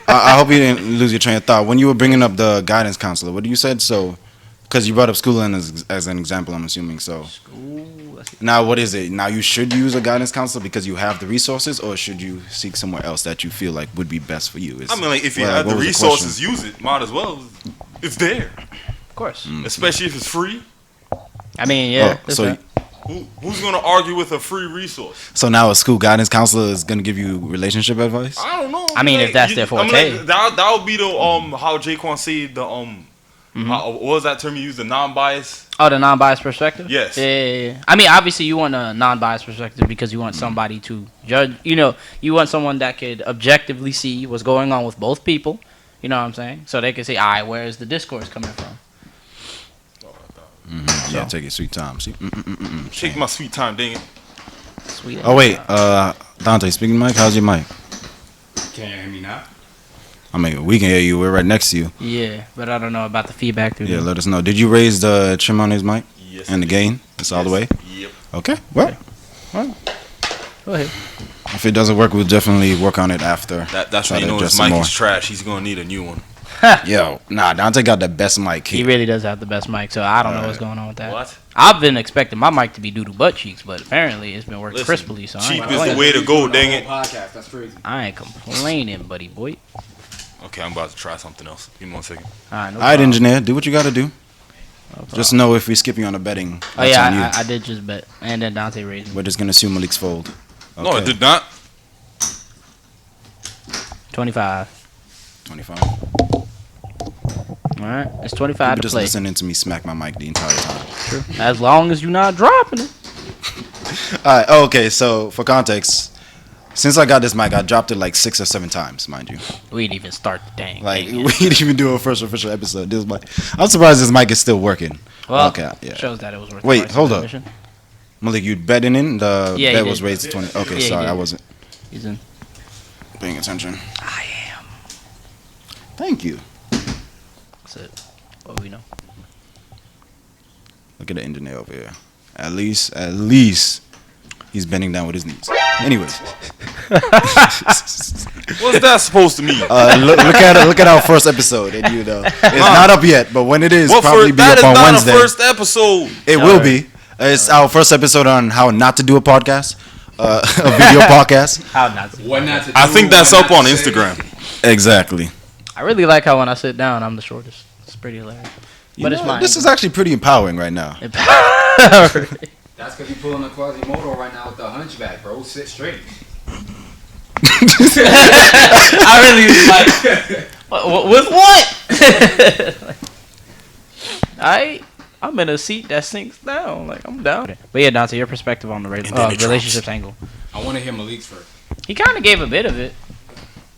I hope you didn't lose your train of thought when you were bringing up the guidance counselor. What you said, so Because you brought up schooling as an example, I'm assuming. So
School. Let's see.
now, what is it? Now you should use a guidance counselor because you have the resources, or should you seek somewhere else that you feel like would be best for you?
I mean, like, if you
Well,
have the
what was the
resources, use it. Might as well. It's there,
Of course.
especially if it's free.
I mean, yeah.
Oh, so
Who's gonna argue with a free resource?
so now a school guidance counselor is gonna give you relationship advice?
I don't know.
I mean, if that's their forte.
like, that would be the how Jaquan said the what was that term you used, the non-bias?
Oh, the non-biased perspective?
Yes.
Yeah. I mean, obviously, you want a non-biased perspective because you want somebody to judge. You know, you want someone that could objectively see what's going on with both people. You know what I'm saying? So they can say, all right, where is the discourse coming from?
Yeah, take your sweet time. See?
Take my sweet time, dang it.
Sweet.
Oh wait, Dante, speaking mic. How's your mic?
Can you hear me now?
I mean, we can hear you. We're right next to you.
Yeah, but I don't know about the feedback through
Yeah,
there.
let us know. Did you raise the trim on his mic
Yes.
and the gain? It's all the way.
Yep.
Okay. Well,
Go ahead.
if it doesn't work, we'll definitely work on it after.
That's
Try
when you
to
know his
adjust some
mic
more.
is trash. He's gonna need a new one.
Yo, nah, Dante got the best mic
He
here.
really does have the best mic, so I don't know what's going on with that.
What?
I've been expecting my mic to be doodle butt cheeks, but apparently it's been working
Listen,
crisply, so I
cheap
ain't
is the
complaining.
way to go, dang it.
Podcast, that's crazy.
I ain't complaining, buddy boy.
Okay, I'm about to try something else. Give me 1 second.
All right, no
All right,
problem.
engineer, do what you got to do.
No problem.
Just know if we skip you on the betting,
Oh
that's on you.
yeah, I did just bet, and then Dante raised me.
We're just gonna assume Malik's fold.
No, I did not.
25.
25.
All right, it's
People
25 to
just
play.
listening to me smack my mic the entire time.
True. As long as you're not dropping it.
All right. Okay. So for context, since I got this mic, I dropped it like 6 or 7 times, mind you.
We didn't even start the dang
Like
thing
we
yet.
didn't even do a first official episode. This mic. I'm surprised this mic is still working.
Well,
Okay. Yeah.
shows that it was worth the
Wait,
price of
hold up.
admission.
Malik, you betting in the
Yeah, he
bet
did.
was raised to 20. Okay.
Yeah, he
Sorry,
did.
I wasn't
He's in.
paying attention.
I am.
Thank you.
That's it. What we know.
Look at the engineer over here. At least he's bending down with his knees. Anyways,
What's that supposed to mean?
look at our first episode, and you know it's not up yet, but when it is, probably be
that
up
is
on
not
Wednesday.
a first episode.
It will be. It's our first episode on how not to do a podcast, a video podcast.
How not to.
What not to do,
I think that's
what
up
not
on
to say.
Instagram.
Exactly.
I really like how when I sit down, I'm the shortest. It's pretty hilarious.
You
But it's
know,
mine.
this is actually pretty empowering right now.
That's because you pulling a Quasimodo right now with the hunchback, bro. Sit straight.
I really was like, with what? I'm in a seat that sinks down. Like, I'm down. But yeah, Dante, your perspective on the
then it
relationships angle.
I want to hear Malik's first.
He kind of gave a bit of it.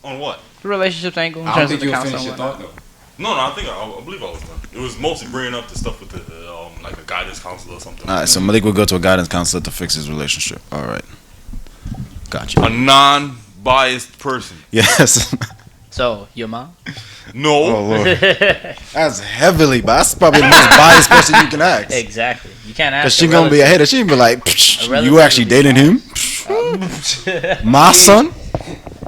On what?
The relationships angle in
I don't
terms of
think
the
you'll
counsel
finish
and
your
whatnot.
thought, though.
No, I believe I was done. It was mostly bringing up the stuff with the like a guidance counselor or something.
All right, so Malik will go to a guidance counselor to fix his relationship. All right, gotcha.
A non-biased person.
Yes.
So, your mom?
No.
Oh Lord, that's heavily, but that's probably the most biased person you can ask.
Exactly. You can't ask.
Cause she
a
gonna be a
relative.
hater. She gonna be like, "Psh,
relative
you actually
would be
dating him? My son?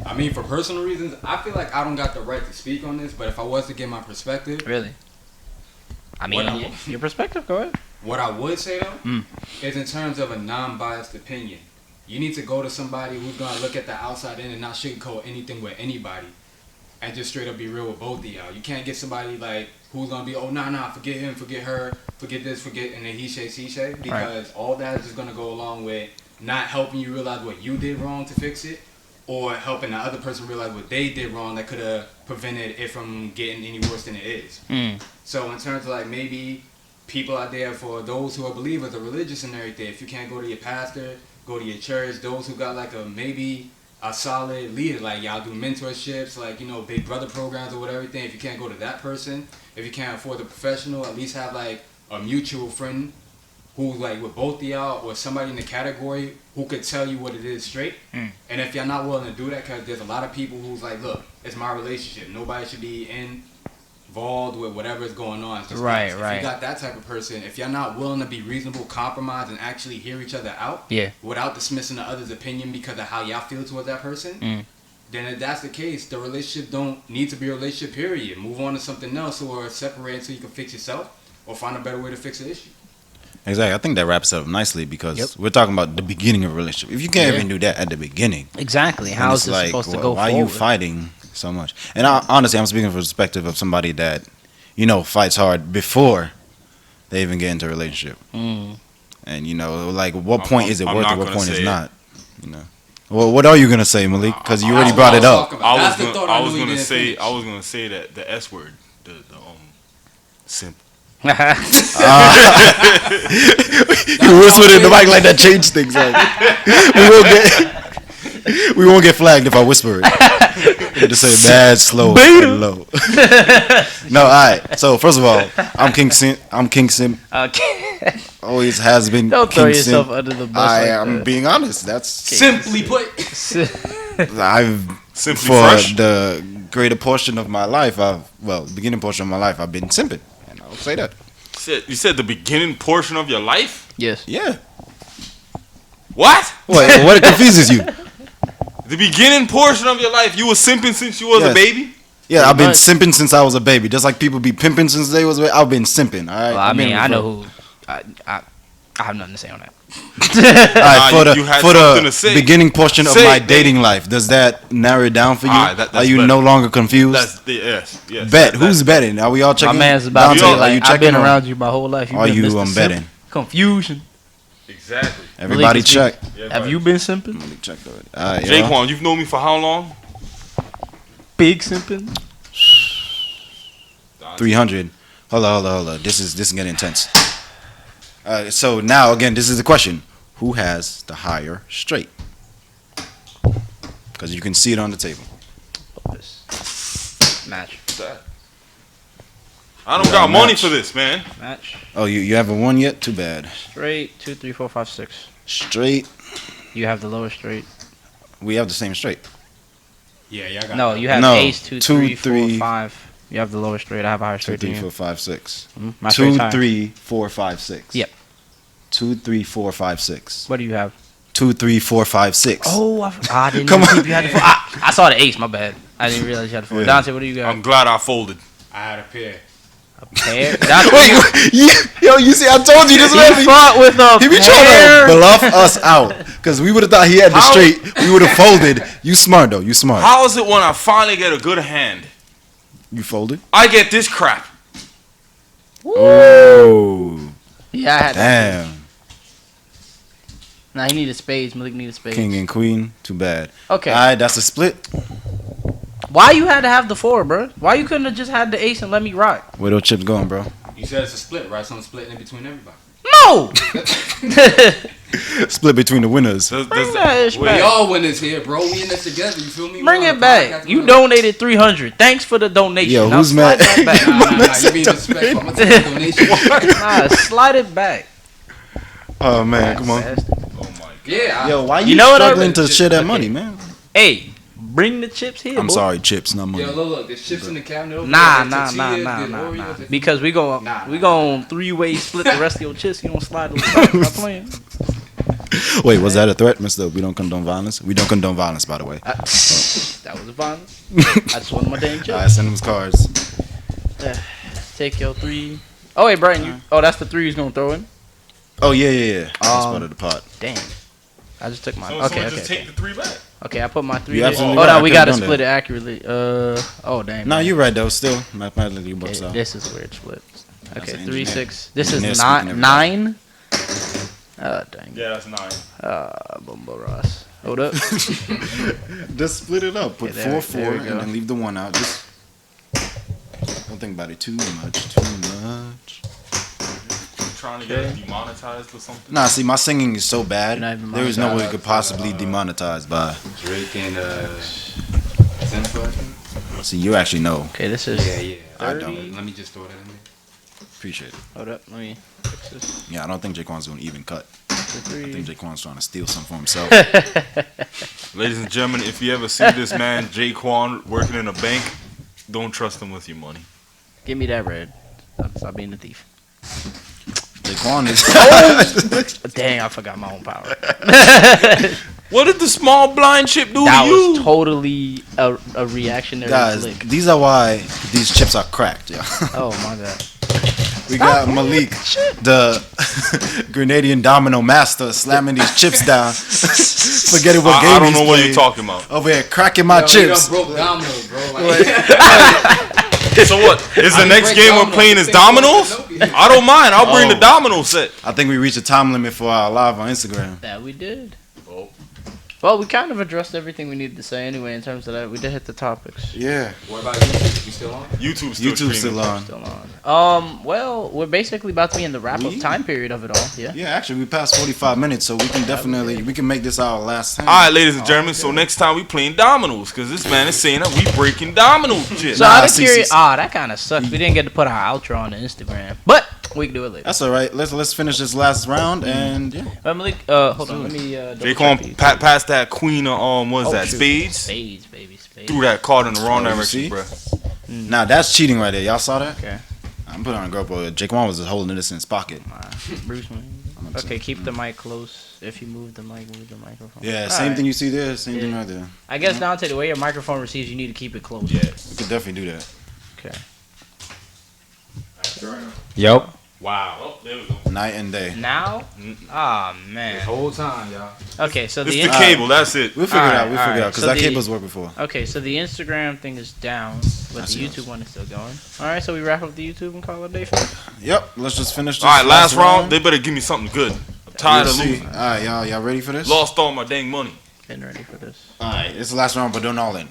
I mean, for personal reasons, I feel like I don't got the right to speak on this, but if I was to give my perspective,
Really? I mean, your perspective, go ahead.
what I would say, though,
Mm.
is in terms of a non-biased opinion. You need to go to somebody who's going to look at the outside in and not sugarcoat anything with anybody. And just straight up be real with both of y'all. You can't get somebody like who's gonna be, oh nah, forget him, forget her, forget this, forget, and then he say, because all that is just gonna go along with not helping you realize what you did wrong to fix it, or helping the other person realize what they did wrong that could have prevented it from getting any worse than it is.
Mm.
So in terms of like maybe people out there, for those who are believers or religious and everything, if you can't go to your pastor, go to your church. Those who got like a solid leader, like y'all do mentorships, like, you know, big brother programs or whatever. If you can't go to that person, if you can't afford the professional, at least have like a mutual friend who's like with both of y'all, or somebody in the category who could tell you what it is straight.
Mm.
And if y'all not willing to do that, because there's a lot of people who's like, look, it's my relationship, nobody should be involved with whatever is going on. It's just
Right,
us.
right.
If you got that type of person, if y'all not willing to be reasonable, compromise, and actually hear each other out,
Yeah.
without dismissing the other's opinion because of how y'all feel towards that person,
Mm.
then if that's the case, the relationship don't need to be a relationship, period. Move on to something else, or separate so you can fix yourself, or find a better way to fix the issue.
Exactly. I think that wraps up nicely because
Yep.
we're talking about the beginning of a relationship. If you can't
Yeah.
even do that at the beginning,
Exactly.
then
How
it's
is this supposed to go
why are
forward?
you fighting so much? And honestly, I'm speaking from the perspective of somebody that, fights hard before they even get into a relationship.
Mm.
And, like, what point is it
I'm
worth
not
it? What
gonna
point is
say it.
not? Well, what are you going to say, Malik? Because you already brought it up.
That's the thought I
was
knew you
gonna
didn't
say
finish.
I was gonna say that the S word, the simp.
You whispered in the mic like that changed things. Like, we won't get flagged if I whisper it. You just say bad, slow, and low. No, all right. So first of all, I'm King Simp.
Okay.
Always has been.
Don't throw
King
yourself
Simp.
under the bus.
I
like
am
that.
being honest. That's
Simply put,
I've
Simply
for
fresh.
the greater portion of my life. Beginning portion of my life, I've been simping, and I'll say that.
You said the beginning portion of your life.
Yes.
Yeah.
What?
What confuses you?
The beginning portion of your life. You were simping since you was
Yes.
a baby.
Yeah, I've been
much.
simping since I was a baby. Just like people be pimping since they was a baby. I've been simping. All right.
Well, I mean, I know
All
who. I have nothing to say on that.
right, for
you had
the
something to say.
beginning portion of
Say
my
it,
dating life, does that narrow it down for you?
All right, that's
Are you
better.
no longer confused?
Yes.
Bet. Who's betting? Are we all
My
checking?
man's about to
Dante,
say,
are you
like, I've
checking
been
or
around you my whole life.
Are
been
you
Mr. Simp.
betting?
Confusion.
Exactly.
Everybody
Malik,
check.
Have you been simping?
Let me check already. All right, y'all.
Jaquan, you've known me for how long?
Big simping?
300. Hold on. This is getting intense. So now again, this is the question: who has the higher straight? Because you can see it on the table.
Match.
I don't
Yeah,
got money
match.
for this, man.
Match.
Oh, you haven't won yet? Too bad.
Straight. 2, 3, 4, 5, 6.
Straight.
You have the lower straight.
We have the same straight.
yeah, y'all got
No, you have
No,
ace 2, 3, 4,
3.
5. You have the lower straight. I have a higher
2,
straight
3,
than
4,
you.
5, 6.
My
2,
straight's higher.
3, 4, 5, 6.
Yep.
2, 3, 4, 5, 6.
What do you have?
2, 3, 4, 5, 6.
Oh, I didn't
Come
even
on.
keep you had the 4. I saw the ace. My bad. I didn't realize you had the 4.
Yeah.
Dante, what do you got?
I'm glad I folded.
I had a pair.
A pair. Dante,
You see, I told you this
he
already.
fought with a
He be
pair.
trying to bluff us out. Because we would have thought he had the
How-
straight. We would have folded. You smart, though. You smart.
How is it when I finally get a good hand,
You folded?
I get this crap?
Oh.
Yeah, I had that.
Damn.
Nah, he needed spades. Malik needed spades.
King and queen. Too bad.
Okay.
All right, that's a split.
Why you had to have the 4, bro? Why you couldn't have just had the ace and let me rock?
Where those chips going, bro?
You said it's a split, right? So I'm splitting in between everybody.
No!
Split between the winners.
Does
Bring that ish
We
back.
all winners here, bro. We in this together. You feel me?
Bring
We on
it
the podcast
back. You
together.
donated 300. Thanks for the donation.
Yo,
Now
who's
slide
mad?
that back.
Nah, you being disrespectful. I'm gonna take a donation.
Nah, slide it back.
Oh, man. Come on.
Bastard.
Oh my god.
Yeah.
Yo, why
You
you
know what I
struggling to
just-
share that
okay.
money, man?
Hey, bring the chips here.
I'm
boy.
sorry, chips, not money.
Yo, look. There's chips in the cabinet. over
Nah,
there.
nah,
There's
nah,
tortillas,
nah,
there's
nah,
Oreos,
nah.
there's-
Because we gon'
Nah,
we
nah.
gon' 3-way split the rest of your chips. You don't slide those sides. Stop playing.
Wait, was that a threat, Mister? We don't condone violence. We don't condone violence, by the way.
That was a violence. I just wanted my dang
All
chips.
right, send them cards.
Take your 3. Oh wait, Brian. You, that's the 3 he's gonna throw in.
Oh yeah. That's part of the pot.
Damn. I just took mine.
So
Okay,
someone
okay.
just take the 3 back.
Okay, I put my 3
You
in.
absolutely
Hold
right.
on, we
I
gotta
could've done
split
that.
it accurately. Oh damn.
No,
man.
you're right though. Still, mathematically, you
Okay,
both out.
this is a weird split.
That's
Okay,
an
3,
engineer.
6. This
Engineer
is
speaking
not
every
9. Oh dang.
Yeah, that's 9.
Bumbo Ross. Hold up.
Just split it up. Put
Okay, there-
4,
there we
4,
go.
and then leave the 1 out. Just don't think about it too much. Too much.
Trying to get us demonetized or something.
Nah, see, my singing is so bad.
You're not even
There is no way it
monetized.
could possibly demonetize by.
Drake and Zenfo, I think.
See, you actually know.
Okay, this is.
Yeah.
I
30.
don't.
Let me just throw that in there.
Appreciate it.
Hold up, let me fix this.
Yeah, I don't think Jaquan's going to even cut.
The
I think
3.
Jaquan's trying to steal something for himself.
Ladies and gentlemen, if you ever see this man, Jaquan, working in a bank, don't trust him with your money.
Give me that red. Stop being a thief.
Jaquan is.
Dang, I forgot my own power.
What did the small blind chip do
That
to you?
was totally a reactionary
Guys,
flick.
these are why these chips are cracked. Yeah.
Oh my god.
We got Malik, the Grenadian domino master, slamming these chips down. Forgetting what game
I don't
he's
know what
playing.
you're talking about.
Over here cracking my
Yo,
chips.
You done broke dominoes, bro. Like,
So what? Is the
I
next
break
game we're
dominoes.
playing is
Think
dominoes?
Pinocchio.
I don't mind. I'll bring the
Oh.
domino set.
I think we reached a time limit for our live on Instagram.
That we did.
Oh.
Well, we kind of addressed everything we needed to say anyway in terms of that. We did hit the topics.
Yeah.
What about YouTube? You still on?
YouTube's still
YouTube's
streaming.
still on.
Still on. Well, we're basically about to be in the wrap-up
We?
time period of it all. Yeah.
Yeah, actually, we passed 45 minutes, so we can definitely we can make this our last time.
All right, ladies and gentlemen. So next time we playing dominoes, because this man is saying that we breaking domino shit.
So
Nah,
out of
see,
curiosity,
see.
that kind of sucks. We didn't get to put our outro on the Instagram, but we can do it later.
That's all right. Let's finish this last round and yeah.
Malik, hold on, let me.
Jaquan passed that queen of what's that?
shoot.
Spades.
Spades, baby, spades.
Threw that card in the wrong
Oh, you
direction,
see?
bro.
Now that's cheating right there. Y'all saw that?
Okay.
I'm putting on a GoPro. Jaquan was just holding this in his pocket.
Bruce Wayne. Okay, keep the mic close. If you move the mic, move the microphone.
Yeah,
All
same
right.
thing you see there. Same thing
Yeah.
right there.
I guess Dante, the way your microphone receives, you need to keep it close.
Yeah.
We could definitely do that.
Okay.
Yup.
Wow. Oh, there we go.
Night and day.
Now? Ah man.
This whole time, y'all.
Okay, so
This
the
the cable. That's it.
We'll figure it out.
Alright,
We'll figure it out
alright.
because
So
that
the-
cable's worked before.
okay, so the Instagram thing is down, but
I
the
see
YouTube
those.
one is still going. All right, so we wrap up the YouTube and call it a day. Folks.
Yep. Let's just finish this.
All right, last round. They better give me something good. I'm tired
We'll
of
see.
losing.
All right, y'all ready for this?
Lost all my dang money.
Been ready for this.
All right, it's the last round, but don't all in.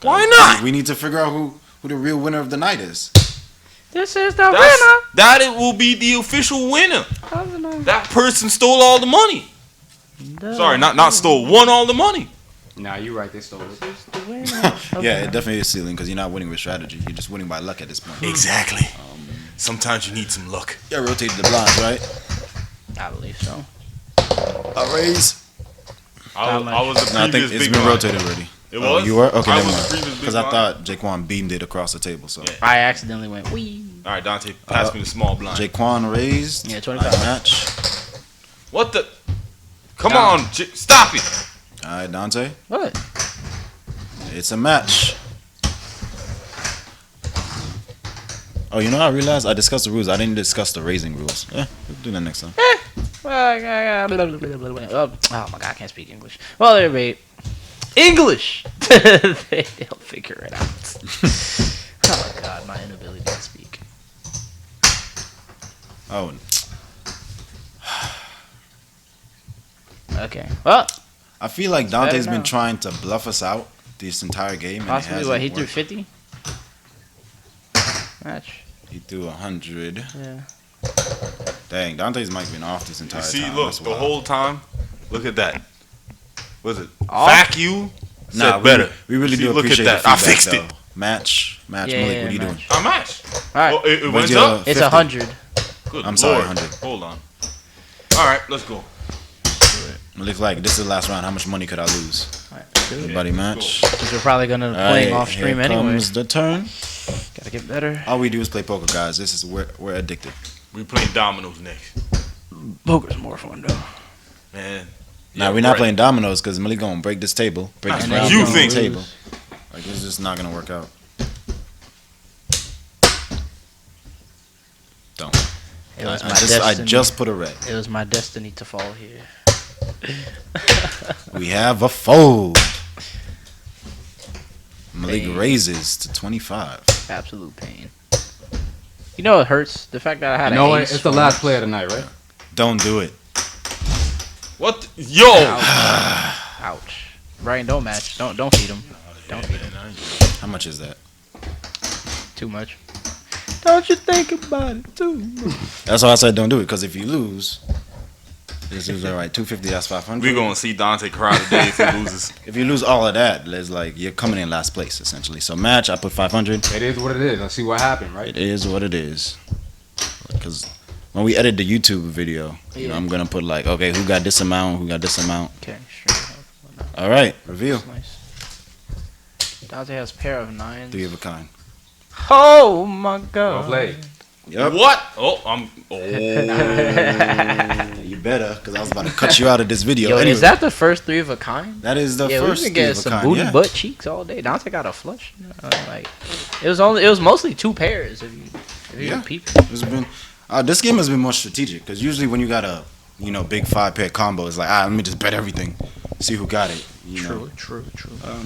Why not?
We need to figure out who the real winner of the night is.
This is the winner
That it will be the official winner.
of the night.
That person stole all the money. Sorry, not stole. Won all the money.
Nah, you right. They stole it.
This is the winner. of
Yeah,
the
it definitely is ceiling because you're not winning with strategy. You're just winning by luck at this point.
Exactly. Sometimes you need some luck.
Yeah, rotated the blinds, right?
night. I believe so.
A raise.
I was the
No, I
previous
think it's
big
been
blind.
rotated already.
It
Oh,
was?
you were? Okay,
I
never
was
mind.
the previous big
Because I
blind.
thought Jaquan beamed it across the table. So
Yeah.
I accidentally went wee.
All right, Dante, pass me the small blind.
Jaquan raised.
Yeah, 25.
I match.
What the? Come
Down.
on, stop it.
All right, Dante.
What?
It's a match. Oh, you know, I realized I discussed the rules. I didn't discuss the raising rules. Yeah, we'll do that next time.
Oh my god, I can't speak English. Well, everybody, English. They'll figure it out. Oh god, my inability to speak.
Oh,
Okay, well,
I feel like Dante's
better
been
now.
trying to bluff us out this entire game. And
possibly
it
what he
hasn't
threw
worked.
50. Match.
He threw 100.
Yeah.
Dang, Dante's mic been off this entire
See,
time.
look,
That's
the
wild.
whole time. Look at that. Was it?
Off?
Back you.
Nah,
Said better.
We really
See,
do
look at
appreciate
that.
the
I
feedback,
fixed it.
though. Match,
Yeah,
Malik.
yeah,
What are you doing?
match.
I matched.
All right,
Oh, it
What'd
went
you,
up.
it's
50?
100.
Good
I'm sorry,
Lord.
100.
Hold on. All right, let's go.
Malik, like, this is the last round. How much money could I lose?
All right, let's do it.
Everybody match.
Because we're probably gonna
All
playing
right,
off stream
here
anyway.
comes the turn.
Gotta get better.
All we do is play poker, guys. This is we're addicted.
We playing dominoes next,
Poker's more fun though.
man.
Now we're not playing dominoes because Malik gonna break this table, break this
And then
round,
you
break
think.
the table. Like it's just not gonna work out. Don't.
It was my
I
destiny.
just put a red.
It was my destiny to fall here.
We have a fold. Malik
Pain.
raises to 25.
Absolute pain. You know it hurts. The fact that I had
You know
an
what?
ace
It's the
from-
last play of the night, right?
Don't do it.
What? Yo.
Ouch. Brian, don't match. Don't feed him. Don't feed him.
How much is that?
Too much. Don't you think about it too much?
That's why I said don't do it. Because if you lose, this is all right. 250. That's 500.
We gonna see Dante cry today if he loses.
If you lose all of that, it's like you're coming in last place essentially. So match, I put 500.
It is what it is. Let's see what happened, right?
It is what it is. Because when we edit the YouTube video, you know,
Yeah.
I'm gonna put like, okay, who got this amount? Who got this amount?
Okay, straight up.
All right, reveal.
That's nice. Dante has pair of nines.
3 of a kind.
Oh my god.
Well played.
Yep.
What? Oh, I'm. Oh.
You better, because I was about to cut you out of this video.
Yo,
Anyway,
is that the first 3 of a kind?
that is the
Yeah,
first
we've been
3
getting
of a
some
kind.
booty
Yeah.
butt cheeks all day. Dante got a flush. Like it was mostly 2 pairs. If you
Yeah. It's been this game has been more strategic because usually when you got a big 5-pair combo, it's like let me just bet everything, see who got it.
True.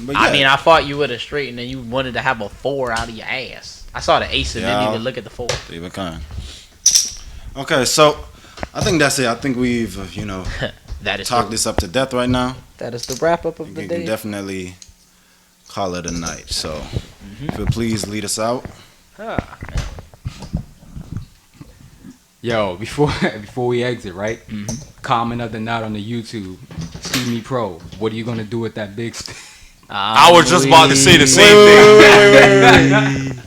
But yeah.
I mean, I fought you with a straight, and then you wanted to have a 4 out of your ass. I saw the ace and didn't even look at the 4.
Leave it kind. Okay, so I think that's it. I think we've
that is
talked this up to death right now.
That is the wrap up of the
We
day.
can definitely call it a night. So, if you please lead us out.
Yo, before we exit, right? Comment of the night on the YouTube. Steamy Pro, what are you gonna do with that big stick?
I was just about to say the same thing.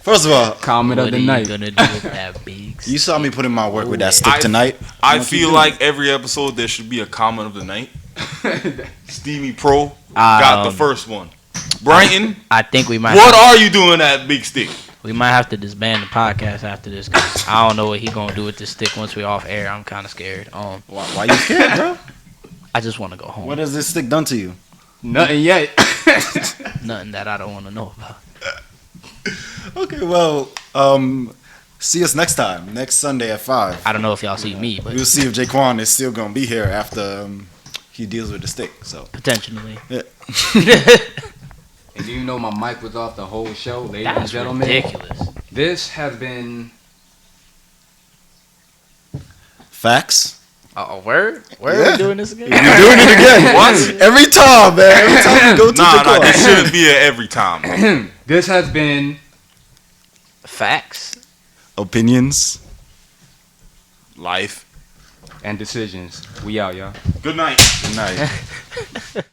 First of all,
Comment of the night.
What are you gonna do with that big
you saw me put in my work with that stick tonight.
I feel like every episode there should be a comment of the night. Steamy Pro got the first one. Brighton,
I think we might.
what are you doing that big stick?
We might have to disband the podcast after this. 'Cause I don't know what he gonna do with this stick once we off air. I'm kind of scared.
Why you scared, bro?
I just want to go home.
What has this stick done to you?
Nothing yet.
Nothing that I don't want to know about.
Okay, well, see us next time, next Sunday at 5.
I don't know if y'all see me, but
We'll see if Jaquan is still gonna be here after he deals with the stick. So
potentially.
yeah.
And do you know my mic was off the whole show, ladies and
That's
gentlemen?
ridiculous.
This has been
Facts.
Word? Where
Yeah.
are we doing this again?
You're doing it again.
What?
Every time, man. Every time you go to
Nah,
Jaquan.
this shouldn't be a every time.
this has been
Facts.
Opinions.
Life.
and decisions. We out, y'all.
Good night.
Good night.